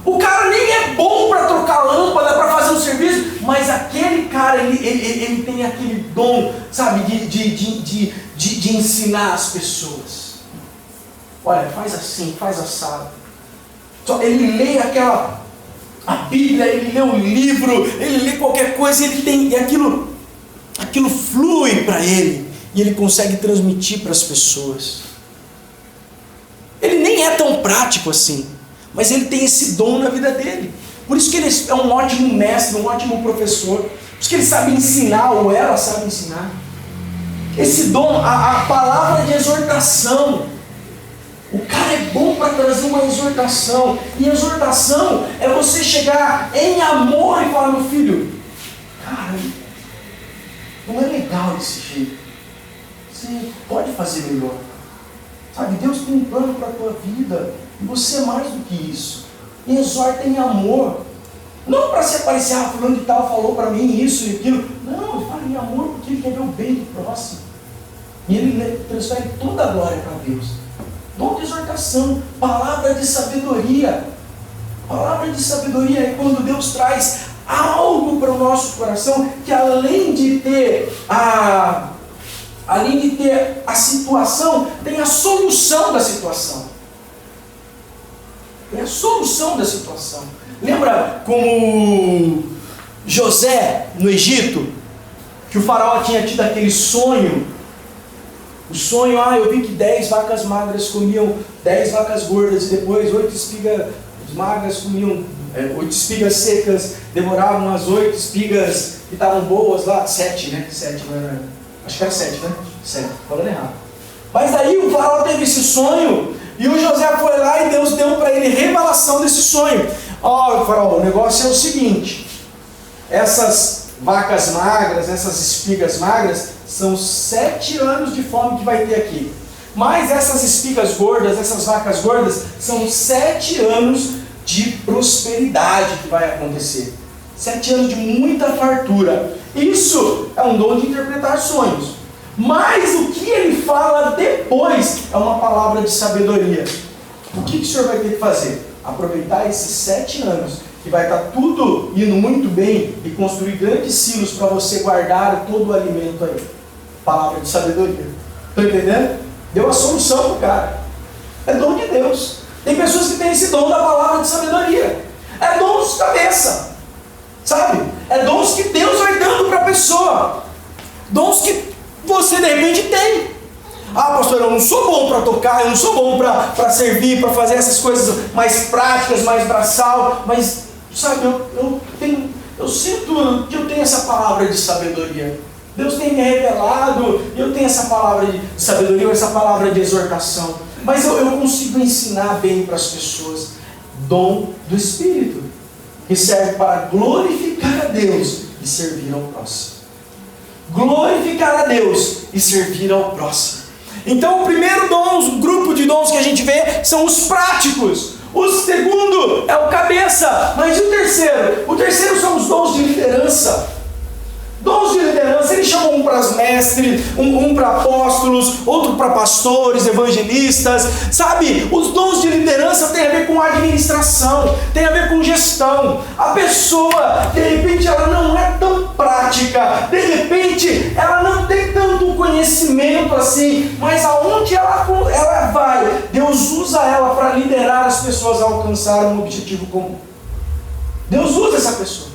O cara nem é bom para trocar lâmpada, para fazer um serviço, mas aquele cara, ele tem aquele dom, sabe, de ensinar as pessoas. Olha, faz assim, faz assado. Ele lê a Bíblia, ele lê um livro, ele lê qualquer coisa, e aquilo flui para ele, e ele consegue transmitir para as pessoas. Ele nem é tão prático assim, mas ele tem esse dom na vida dele. Por isso que ele é um ótimo mestre, um ótimo professor. Por isso que ele sabe ensinar, ou ela sabe ensinar. Esse dom, a palavra de exortação. O cara é bom para trazer uma exortação. E exortação é você chegar em amor e falar, meu filho, cara, não é legal desse jeito. Você pode fazer melhor. Sabe, Deus tem um plano para a tua vida. E você é mais do que isso. E exorta em amor. Não para se aparecer, fulano de tal falou para mim isso e aquilo. Não, ele fala em amor porque ele quer ver o bem do próximo. E ele transfere toda a glória para Deus. Dom de exortação, palavra de sabedoria. Palavra de sabedoria é quando Deus traz algo para o nosso coração que além de ter a situação, tem a solução da situação. É a solução da situação. Lembra como José no Egito, que o faraó tinha tido aquele sonho? O sonho, eu vi que 10 vacas magras comiam 10 vacas gordas, e depois 8 espigas magras comiam 8 espigas secas, devoravam as 8 espigas que estavam boas lá, 7, né? 7, não era? Acho que era 7, né? 7, falando errado. Mas aí o faraó teve esse sonho, e o José foi lá e Deus deu para ele revelação desse sonho. Faraó, o negócio é o seguinte: essas vacas magras, essas espigas magras, são 7 anos de fome que vai ter aqui. Mas essas espigas gordas, essas vacas gordas, são 7 anos de prosperidade que vai acontecer. 7 anos de muita fartura. Isso é um dom de interpretar sonhos. Mas o que ele fala depois é uma palavra de sabedoria. O que o senhor vai ter que fazer? Aproveitar esses 7 anos, que vai estar tudo indo muito bem, e construir grandes silos para você guardar todo o alimento aí. Palavra de sabedoria. Estão entendendo? Deu a solução para o cara. É dom de Deus. Tem pessoas que têm esse dom da palavra de sabedoria. É dom de cabeça. Sabe? É dons que Deus vai dando para a pessoa. Dons que você de repente tem. Pastor, eu não sou bom para tocar, eu não sou bom para servir, para fazer essas coisas mais práticas, mais braçal, mas, sabe, eu sinto que eu tenho essa palavra de sabedoria. Deus tem me revelado, eu tenho essa palavra de sabedoria, essa palavra de exortação, mas eu consigo ensinar bem para as pessoas. Dom do Espírito, que serve para glorificar a Deus e servir ao próximo. Glorificar a Deus e servir ao próximo. Então o primeiro dom, o grupo de dons que a gente vê são os práticos. O segundo é o cabeça. Mas e o terceiro? O terceiro são os dons de liderança. Dons de liderança, ele chamou um para as mestres, um para apóstolos, outro para pastores, evangelistas. Sabe, os dons de liderança têm a ver com administração, tem a ver com gestão. A pessoa, de repente, ela não é tão prática, prática. De repente, ela não tem tanto conhecimento assim, mas aonde ela vai, Deus usa ela para liderar as pessoas a alcançar um objetivo comum. Deus usa essa pessoa.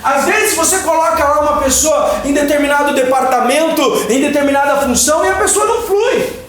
Às vezes você coloca lá uma pessoa em determinado departamento, em determinada função, e a pessoa não flui.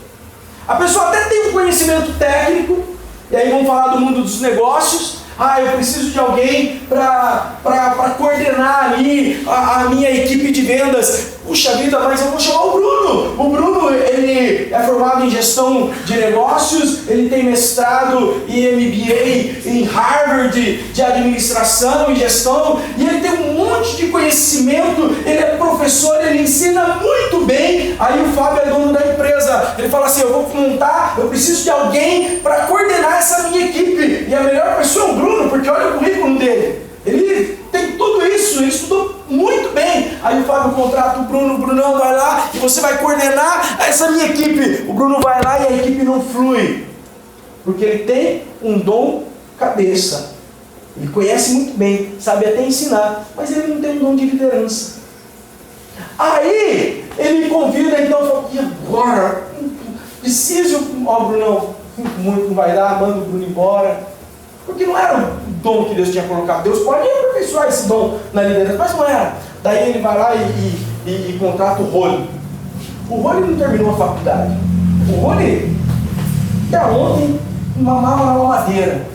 A pessoa até tem um conhecimento técnico, e aí vamos falar do mundo dos negócios. Eu preciso de alguém para coordenar ali a minha equipe de vendas. Puxa vida, mas eu vou chamar o Bruno. O Bruno, ele é formado em gestão de negócios, ele tem mestrado e MBA em Harvard de administração e gestão, e ele tem um monte de conhecimento, ele é professor, ele ensina muito bem. Aí o Fábio é dono da empresa, ele fala assim: eu preciso de alguém para coordenar essa minha equipe, e a melhor pessoa é o Bruno, porque olha o currículo dele, ele tem tudo isso, ele estudou muito bem. Aí o Fábio contrata o Bruno, o Brunão vai lá e você vai coordenar essa minha equipe. O Bruno vai lá e a equipe não flui, porque ele tem um dom cabeça, ele conhece muito bem, sabe até ensinar, mas ele não tem um dom de liderança. Aí ele convida, então, fala: e agora? Preciso, Brunão, muito não vai dar, manda o Bruno embora. Porque não era o dom que Deus tinha colocado. Deus pode aperfeiçoar esse dom na liderança, mas não era. Daí ele vai lá e contrata o Rony. O Rony não terminou a faculdade. O Rony, até ontem, mamava na mamadeira.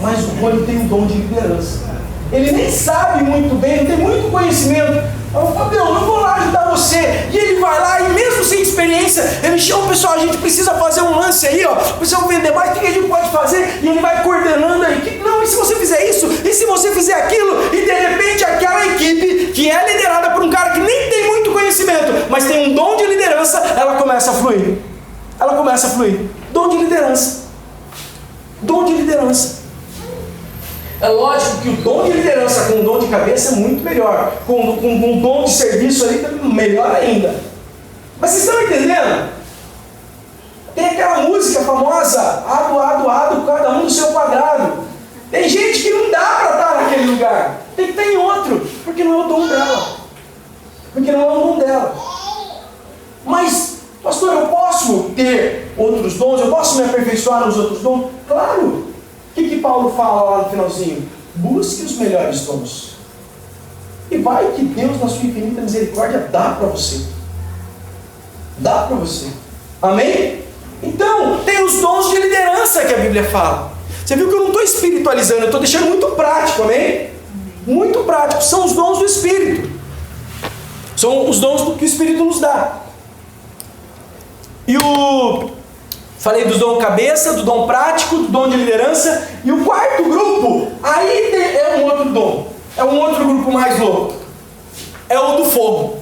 Mas o Rony tem um dom de liderança. Ele nem sabe muito bem, não tem muito conhecimento. Eu falo: eu não vou lá ajudar você. E ele vai lá e mesmo sem experiência, ele chama o pessoal: a gente precisa fazer um lance aí, precisa vender mais, o que a gente pode fazer? E ele vai coordenando a equipe. Não, e se você fizer isso? E se você fizer aquilo? E de repente aquela equipe que é liderada por um cara que nem tem muito conhecimento, mas tem um dom de liderança, ela começa a fluir. Ela começa a fluir. Dom de liderança. Dom de liderança. É lógico que o dom de liderança com o dom de cabeça é muito melhor. Com um dom de serviço ali, melhor ainda. Mas vocês estão entendendo? Tem aquela música famosa: ado, cada um no seu quadrado. Tem gente que não dá para estar naquele lugar. Tem que estar em outro, porque não é o dom dela. Porque não é o dom dela. Mas, pastor, eu posso ter outros dons? Eu posso me aperfeiçoar nos outros dons? Claro! O que Paulo fala lá no finalzinho? Busque os melhores dons. E vai que Deus, na sua infinita misericórdia, dá para você. Dá para você. Amém? Então, tem os dons de liderança que a Bíblia fala. Você viu que eu não estou espiritualizando, eu estou deixando muito prático, amém? Muito prático. São os dons do Espírito. São os dons que o Espírito nos dá. Falei do dom cabeça, do dom prático, do dom de liderança. E o quarto grupo, aí é um outro dom. É um outro grupo mais louco. É o do fogo.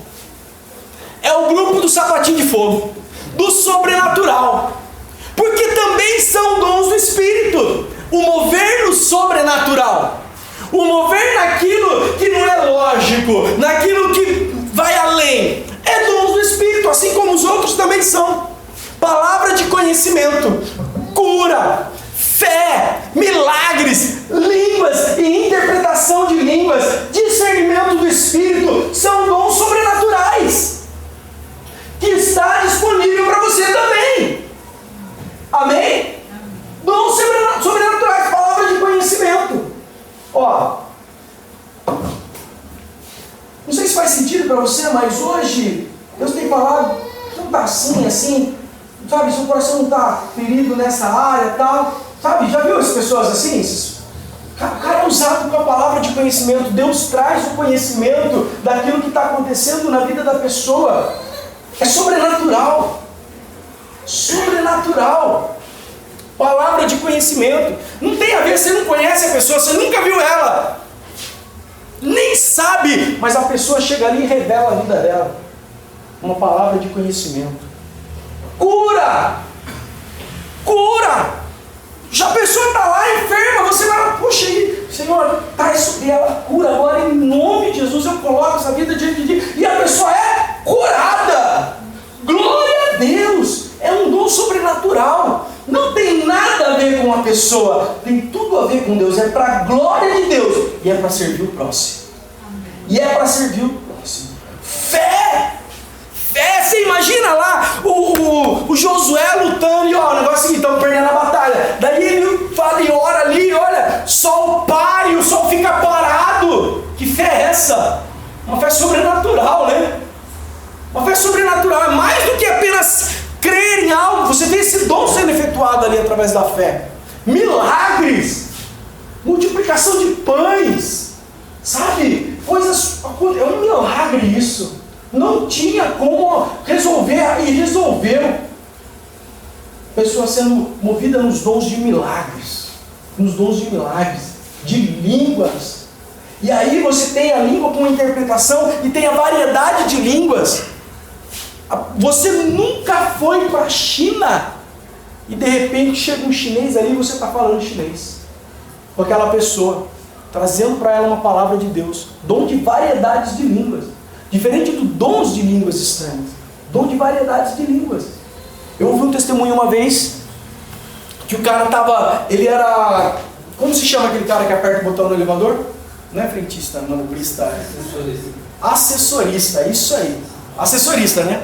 É o grupo do sapatinho de fogo. Do sobrenatural. Porque também são dons do Espírito. O mover no sobrenatural. O mover naquilo que não é lógico. Naquilo que vai além. É dons do Espírito, assim como os outros também são. Palavra de conhecimento, cura, fé, milagres, línguas e interpretação de línguas, discernimento do Espírito, são dons sobrenaturais, que está disponível para você também. Amém? Dons sobrenaturais, palavra de conhecimento. Não sei se faz sentido para você, mas hoje Deus tem falado, não está assim, sabe, seu coração não está ferido nessa área e tal, sabe, já viu as pessoas assim? O cara é usado com a palavra de conhecimento. Deus traz o conhecimento daquilo que está acontecendo na vida da pessoa. É sobrenatural. Sobrenatural. Palavra de conhecimento. Não tem a ver, você não conhece a pessoa, você nunca viu ela, nem sabe, mas a pessoa chega ali e revela a vida dela. Uma palavra de conhecimento. Cura! Cura! Já a pessoa está lá enferma, você vai lá, puxa aí, Senhor, traz sobre ela cura agora, em nome de Jesus, eu coloco essa vida diante de ti, e a pessoa é curada. Glória a Deus! É um dom sobrenatural. Não tem nada a ver com a pessoa, tem tudo a ver com Deus, é para a glória de Deus, e é para servir o próximo. E é para servir o próximo. O Josué lutando, e ó, o negócio é o seguinte, estamos perdendo a batalha. Daí ele fala e ora ali, olha, sol para e o sol fica parado. Que fé é essa? Uma fé sobrenatural, né? Uma fé sobrenatural, é mais do que apenas crer em algo. Você vê esse dom sendo efetuado ali através da fé. Milagres, multiplicação de pães, sabe? Coisas, é um milagre isso. Não tinha como resolver, e resolveu. Pessoa sendo movida nos dons de milagres, de línguas. E aí você tem a língua com interpretação e tem a variedade de línguas. Você nunca foi para a China e de repente chega um chinês ali e você está falando chinês com aquela pessoa, trazendo para ela uma palavra de Deus. Dom de variedades de línguas, diferente do dons de línguas estranhas. Dom de variedades de línguas. Eu ouvi um testemunho uma vez que o cara estava, ele era, como se chama aquele cara que aperta o botão no elevador? Não é frentista, manobrista, assessorista, isso aí. Assessorista, né?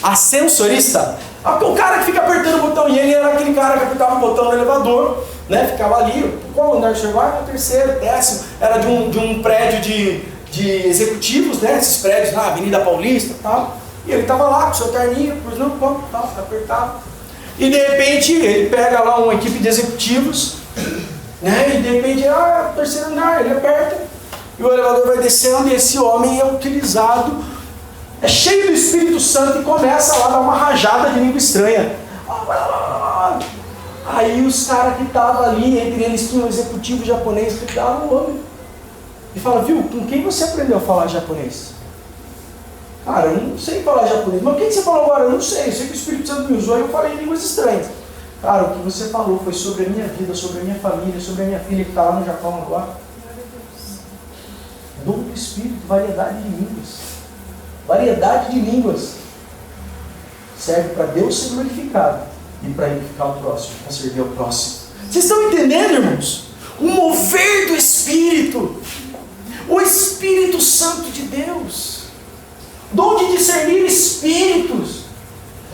Ascensorista. O cara que fica apertando o botão, e ele era aquele cara que apertava o botão no elevador, né? Ficava ali, qual andar que você vai? No terceiro, décimo. Era de um prédio de executivos, né? Esses prédios na Avenida Paulista e tal. E ele estava lá com o seu terninho, pois não, tal, apertava. E de repente ele pega lá uma equipe de executivos, né? E de repente, terceiro andar, ele aperta, e o elevador vai descendo, e esse homem é utilizado, é cheio do Espírito Santo, e começa lá a dar uma rajada de língua estranha. Aí os caras que estavam ali, entre eles tinha um executivo japonês que dava o homem. E fala, viu, com quem você aprendeu a falar japonês? Cara, eu não sei falar japonês. Mas o que você falou agora? Eu não sei. Eu sei que o Espírito Santo me usou e eu falei línguas estranhas. Cara, o que você falou foi sobre a minha vida, sobre a minha família, sobre a minha filha que está lá no Japão agora. Dom do Espírito, variedade de línguas. Variedade de línguas. Serve para Deus ser glorificado e para edificar o próximo, para servir ao próximo. Vocês estão entendendo, irmãos? O mover do Espírito. O Espírito Santo de Deus. Dom de discernir espíritos.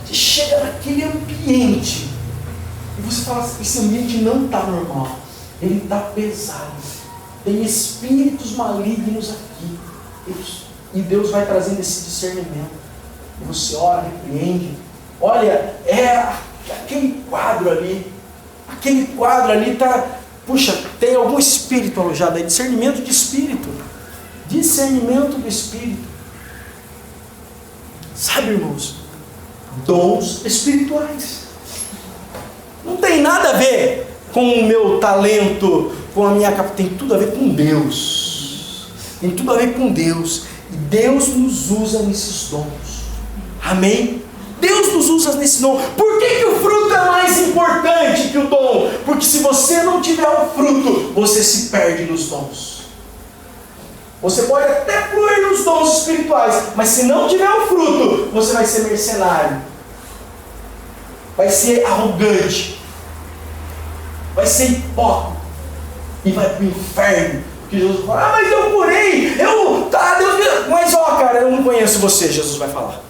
Você chega naquele ambiente e você fala assim, esse ambiente não está normal, ele está pesado, tem espíritos malignos aqui, e Deus vai trazendo esse discernimento, e você ora, repreende. Olha, aquele quadro ali está, puxa, tem algum espírito alojado aí, discernimento do espírito, sabe, irmãos, dons espirituais. Não tem nada a ver com o meu talento, com a minha capacidade. Tem tudo a ver com Deus. Tem tudo a ver com Deus. E Deus nos usa nesses dons. Amém? Deus nos usa nesse dom. Por que o fruto é mais importante que o dom? Porque se você não tiver o fruto, você se perde nos dons. Você pode até fluir nos dons espirituais, mas se não tiver o fruto, você vai ser mercenário, vai ser arrogante, vai ser hipócrita e vai para o inferno. Porque Jesus fala, mas eu curei, Deus, mas cara, eu não conheço você, Jesus vai falar.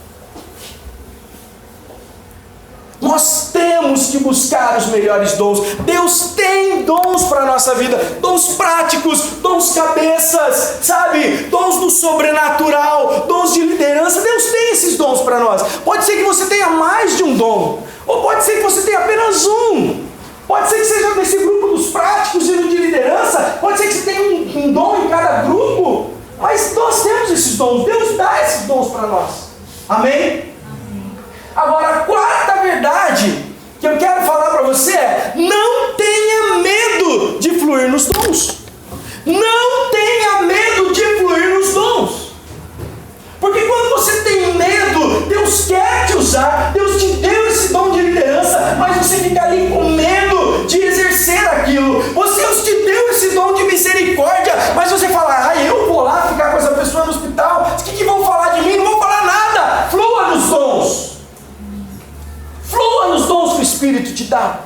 Nós temos que buscar os melhores dons. Deus tem dons para a nossa vida, dons práticos, dons cabeças, sabe? Dons do sobrenatural, dons de liderança. Deus tem esses dons para nós. Pode ser que você tenha mais de um dom, ou pode ser que você tenha apenas um. Pode ser que seja nesse grupo dos práticos e no de liderança. Pode ser que você tenha um dom em cada grupo. Mas nós temos esses dons. Deus dá esses dons para nós. Amém? Agora, a quarta verdade que eu quero falar para você é: não tenha medo de fluir nos dons. Não tenha medo de fluir nos dons. Porque quando você tem medo, Deus quer te usar, Deus te deu esse dom de liderança, mas você fica ali com medo de exercer aquilo. Deus te deu esse dom de misericórdia, mas você fala, eu vou lá ficar com essa pessoa no hospital, o que vão falar de mim? Não vão falar nada. Flua nos dons. Flua nos dons que o Espírito te dá.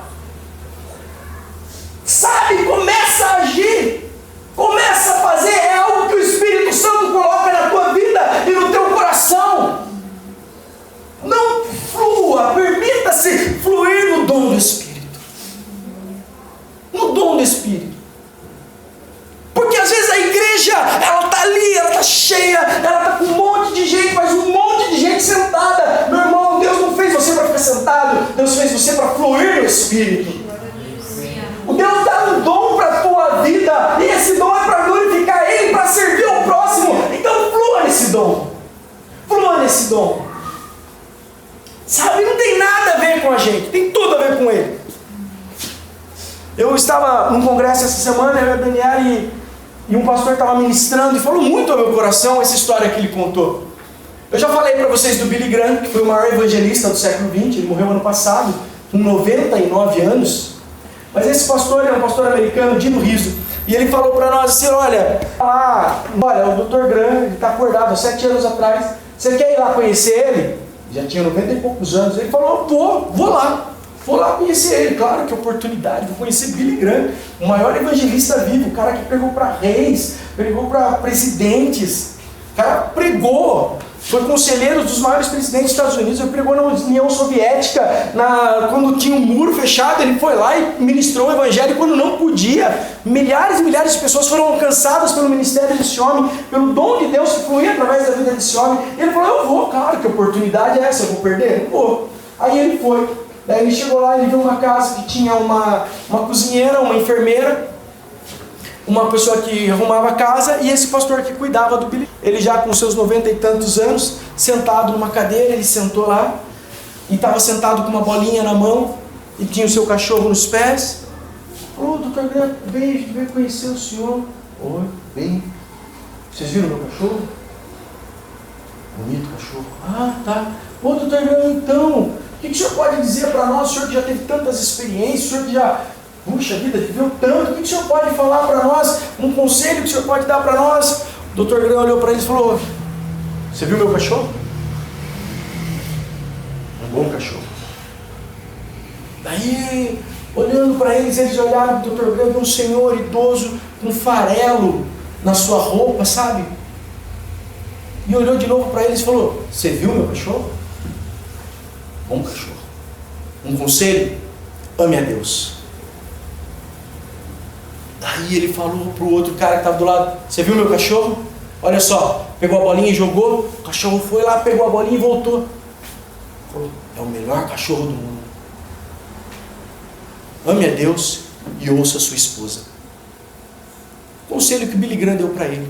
Sabe, começa a agir, começa a fazer, é algo que o Espírito Santo coloca na tua vida e no teu coração. Não flua, permita dom. Flua nesse dom. Sabe, não tem nada a ver com a gente, tem tudo a ver com ele. Eu estava num congresso essa semana, eu e a Daniela, e um pastor estava ministrando e falou muito ao meu coração essa história que ele contou. Eu já falei para vocês do Billy Graham, que foi o maior evangelista do século XX, ele morreu ano passado, com 99 anos. Mas esse pastor é um pastor americano, Dino Rizzo, e ele falou para nós assim, olha, o Dr. Graham, ele está acordado há 7 anos atrás, você quer ir lá conhecer ele? Já tinha 90 e poucos anos. Ele falou, vou lá conhecer ele. Claro que oportunidade, vou conhecer Billy Graham, o maior evangelista vivo, o cara que pregou para reis, pregou para presidentes, o cara pregou, foi conselheiro dos maiores presidentes dos Estados Unidos, ele pregou na União Soviética, quando tinha um muro fechado, ele foi lá e ministrou o evangelho quando não podia. Milhares e milhares de pessoas foram alcançadas pelo ministério desse homem, pelo dom de Deus que fluía através da vida desse homem. Ele falou, eu vou, claro, que oportunidade é essa, eu vou perder? Eu vou. Aí ele foi. Daí ele chegou lá, ele viu uma casa que tinha uma cozinheira, uma enfermeira, uma pessoa que arrumava a casa, e esse pastor que cuidava do Billy. Ele já com seus 90 e tantos anos, sentado numa cadeira, ele sentou lá, e estava sentado com uma bolinha na mão, e tinha o seu cachorro nos pés. Falou, doutor Graham, veio conhecer o senhor. Oi, bem. Vocês viram meu cachorro? Bonito cachorro. Ah, tá. Ô, doutor Graham, então, o que o senhor pode dizer para nós? O senhor que já teve tantas experiências, o senhor que já... Puxa vida, viveu tanto, o que o senhor pode falar para nós? Um conselho que o senhor pode dar para nós? O Dr. Graham olhou para eles e falou, você viu meu cachorro? Um bom cachorro. Daí, olhando para eles olharam para o Dr. Graham, um senhor idoso, com farelo na sua roupa, sabe? E olhou de novo para eles e falou, você viu meu cachorro? Bom cachorro. Um conselho? Ame a Deus. Daí ele falou para o outro cara que estava do lado, você viu meu cachorro? Olha só, pegou a bolinha e jogou, o cachorro foi lá, pegou a bolinha e voltou. Falou, é o melhor cachorro do mundo. Ame a Deus e ouça a sua esposa. Conselho que Billy Graham deu para ele.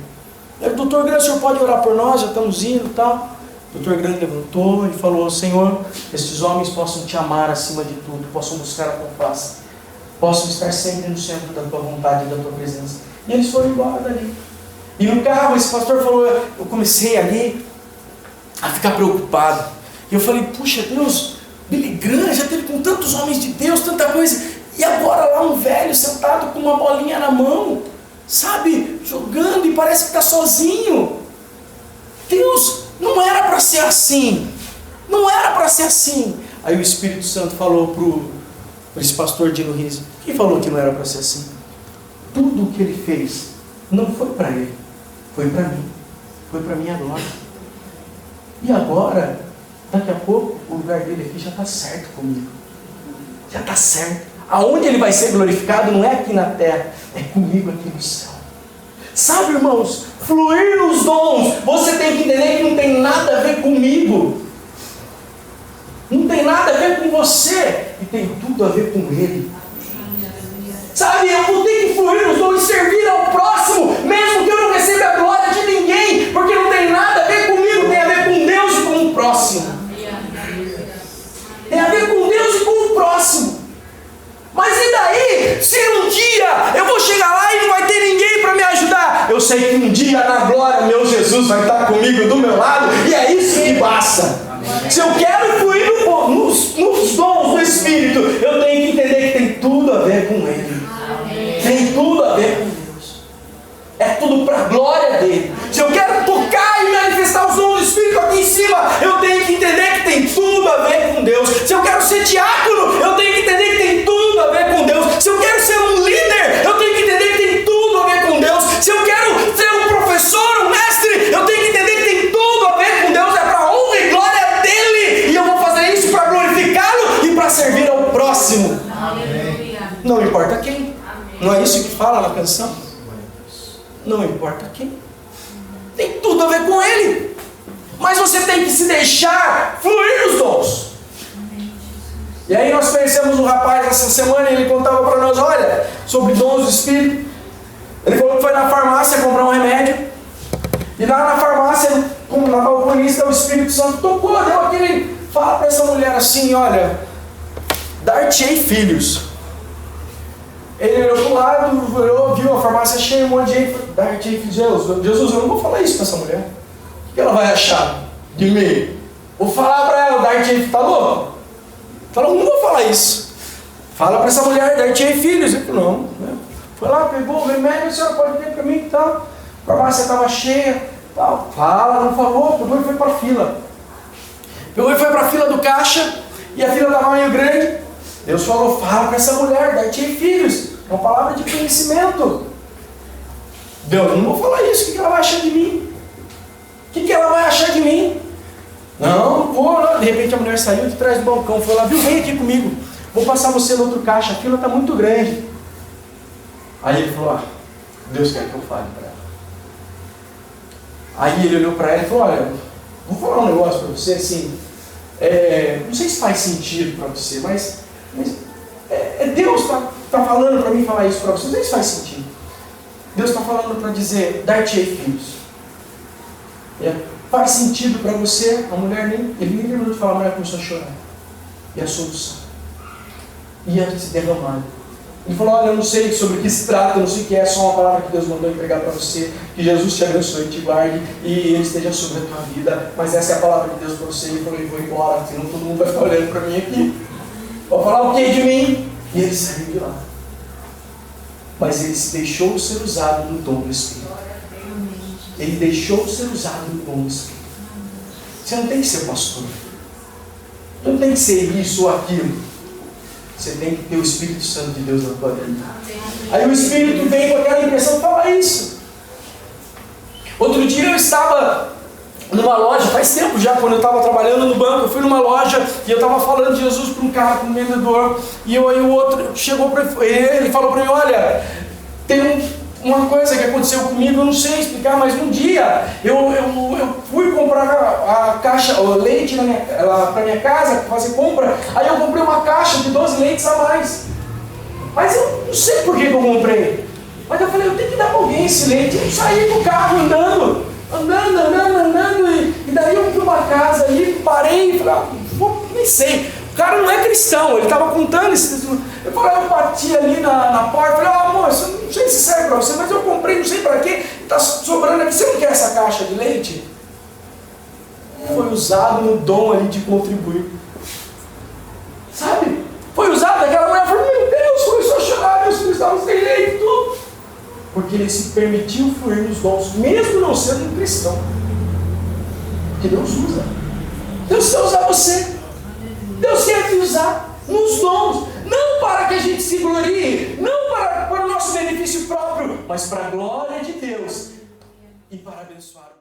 Doutor Graham, o senhor pode orar por nós? Já estamos indo e tal. O Dr. Graham levantou e falou, Senhor, estes homens possam te amar acima de tudo, possam buscar a tua face, possam estar sempre no centro da tua vontade e da tua presença. E eles foram embora dali. E no carro, esse pastor falou, eu comecei ali a ficar preocupado. E eu falei, puxa Deus, Billy Graham já teve com tantos homens de Deus, tanta coisa. E agora lá um velho sentado com uma bolinha na mão, sabe, jogando e parece que está sozinho. Deus, não era para ser assim. Não era para ser assim. Aí o Espírito Santo falou para esse pastor Dino Rizzo. Quem falou que não era para ser assim? Tudo o que ele fez não foi para ele. Foi para mim. Foi para minha glória. E agora, daqui a pouco, o lugar dele aqui já está certo comigo. Já está certo. Aonde ele vai ser glorificado não é aqui na terra, é comigo aqui no céu. Sabe, irmãos, fluir nos dons, você tem que entender que não tem nada a ver comigo. Não tem nada a ver com você, e tem tudo a ver com Ele. Sabe, eu vou ter que fluir nos dons e servir ao próximo, mesmo que eu não receba a glória de ninguém, porque não tem nada a ver comigo, tem a ver com Deus e com o próximo. Tem a ver com Deus e com o próximo. Mas e daí, se um dia eu vou chegar lá e não vai ter ninguém para me ajudar? Eu sei que um dia na glória meu Jesus vai estar comigo do meu lado, e é isso que basta. Se eu quero fluir nos dons do Espírito, eu tenho que entender que tem tudo a ver com Ele. Tem tudo a ver com Deus. É tudo para a glória dele. Se eu quero tocar e manifestar os dons do Espírito aqui em cima, eu tenho que entender que tem tudo a ver com Deus. Se eu quero ser diácono, eu tenho que entender que tem tudo a ver com Deus. Se eu quero ser um líder, eu tenho que entender que tem tudo a ver com Deus. Se eu quero ser um professor, um mestre, eu tenho que entender que tem tudo a ver com Deus. É para a honra e glória dele. E eu vou fazer isso para glorificá-lo e para servir ao próximo. Não importa quem. Não é isso que fala na canção? Não importa quem. Tem tudo a ver com ele. Mas você tem que se deixar fluir nos dons. E aí nós conhecemos um rapaz essa semana e ele contava para nós, olha, sobre dons do Espírito. Ele falou que foi na farmácia comprar um remédio. E lá na farmácia, como na balconista, o Espírito Santo tocou, deu aquele... Fala para essa mulher assim, olha, dar-te-ei filhos. Ele olhou para o lado, olhou, viu a farmácia cheia, um monte de gente, dar-te-ei filhos. Jesus, eu não vou falar isso para essa mulher. O que ela vai achar de mim? Vou falar para ela, dar-te-ei, tá louco? Falou, não vou falar isso. Fala para essa mulher, dar-te-ei filhos. Ele falou, não. Né? Foi lá, pegou o remédio, a senhora pode ter para mim e tal. A farmácia estava cheia, tal. Fala, não falou, pegou e foi para a fila. Pegou e foi para a fila do caixa, e a fila estava meio grande. Deus falou, fala para essa mulher, dar-te-ei filhos. É uma palavra de conhecimento. Deus, não vou falar isso, o que ela vai achar de mim? O que ela vai achar de mim? Não vou, não. De repente a mulher saiu de trás do balcão, foi lá, viu, vem aqui comigo. Vou passar você no outro caixa, a fila está muito grande. Aí ele falou, Deus quer que eu fale para ela. Aí ele olhou para ela e falou, olha, vou falar um negócio para você, assim, não sei se faz sentido para você, mas Deus está falando para mim falar isso para você, não sei se faz sentido. Deus está falando para dizer, dar-te-ei filhos. Faz sentido para você? A mulher ele nem terminou de falar, a mulher começou a chorar. E a solução ia se derramar. Ele falou, olha, eu não sei sobre o que se trata, eu não sei o que é, só uma palavra que Deus mandou entregar para você, que Jesus te abençoe e te guarde, e Ele esteja sobre a tua vida, mas essa é a palavra de Deus para você. Ele falou, eu vou embora, senão todo mundo vai ficar olhando para mim aqui. Vou falar o que de mim? E ele saiu de lá. Mas ele se deixou ser usado no dom do Espírito. Ele deixou ser usado no dom do Espírito. Você não tem que ser pastor. Não tem que ser isso ou aquilo. Você tem que ter o Espírito Santo de Deus na tua vida. Aí o Espírito vem com aquela impressão, fala isso. Outro dia eu estava numa loja, faz tempo já, quando eu estava trabalhando no banco, eu fui numa loja e eu estava falando de Jesus para um cara, para um vendedor, e aí o outro chegou para ele falou para mim, olha, tem uma coisa que aconteceu comigo, eu não sei explicar, mas um dia eu fui comprar a caixa, o leite para minha casa, fazer compra, aí eu comprei uma caixa de 12 leites a mais. Mas eu não sei por que eu comprei. Mas eu falei, eu tenho que dar para alguém esse leite. Eu saí do carro andando, e daí eu fui para uma casa ali, parei e falei, nem sei. O cara não é cristão, ele estava contando esse. Eu falei, eu bati ali na porta, falei, moço, não sei se serve para você, mas eu comprei, não sei para quê, está sobrando aqui, você não quer essa caixa de leite? Foi usado no dom ali de contribuir. Sabe? Foi usado, aquela mulher falou, meu Deus, começou a chorar, meus filhos estavam sem leite e tudo. Porque ele se permitiu fluir nos dons, mesmo não sendo um cristão. Porque Deus usa. Deus quer usar você. Deus quer te usar nos dons. Não para que a gente se glorie, não para o nosso benefício próprio, mas para a glória de Deus e para abençoar.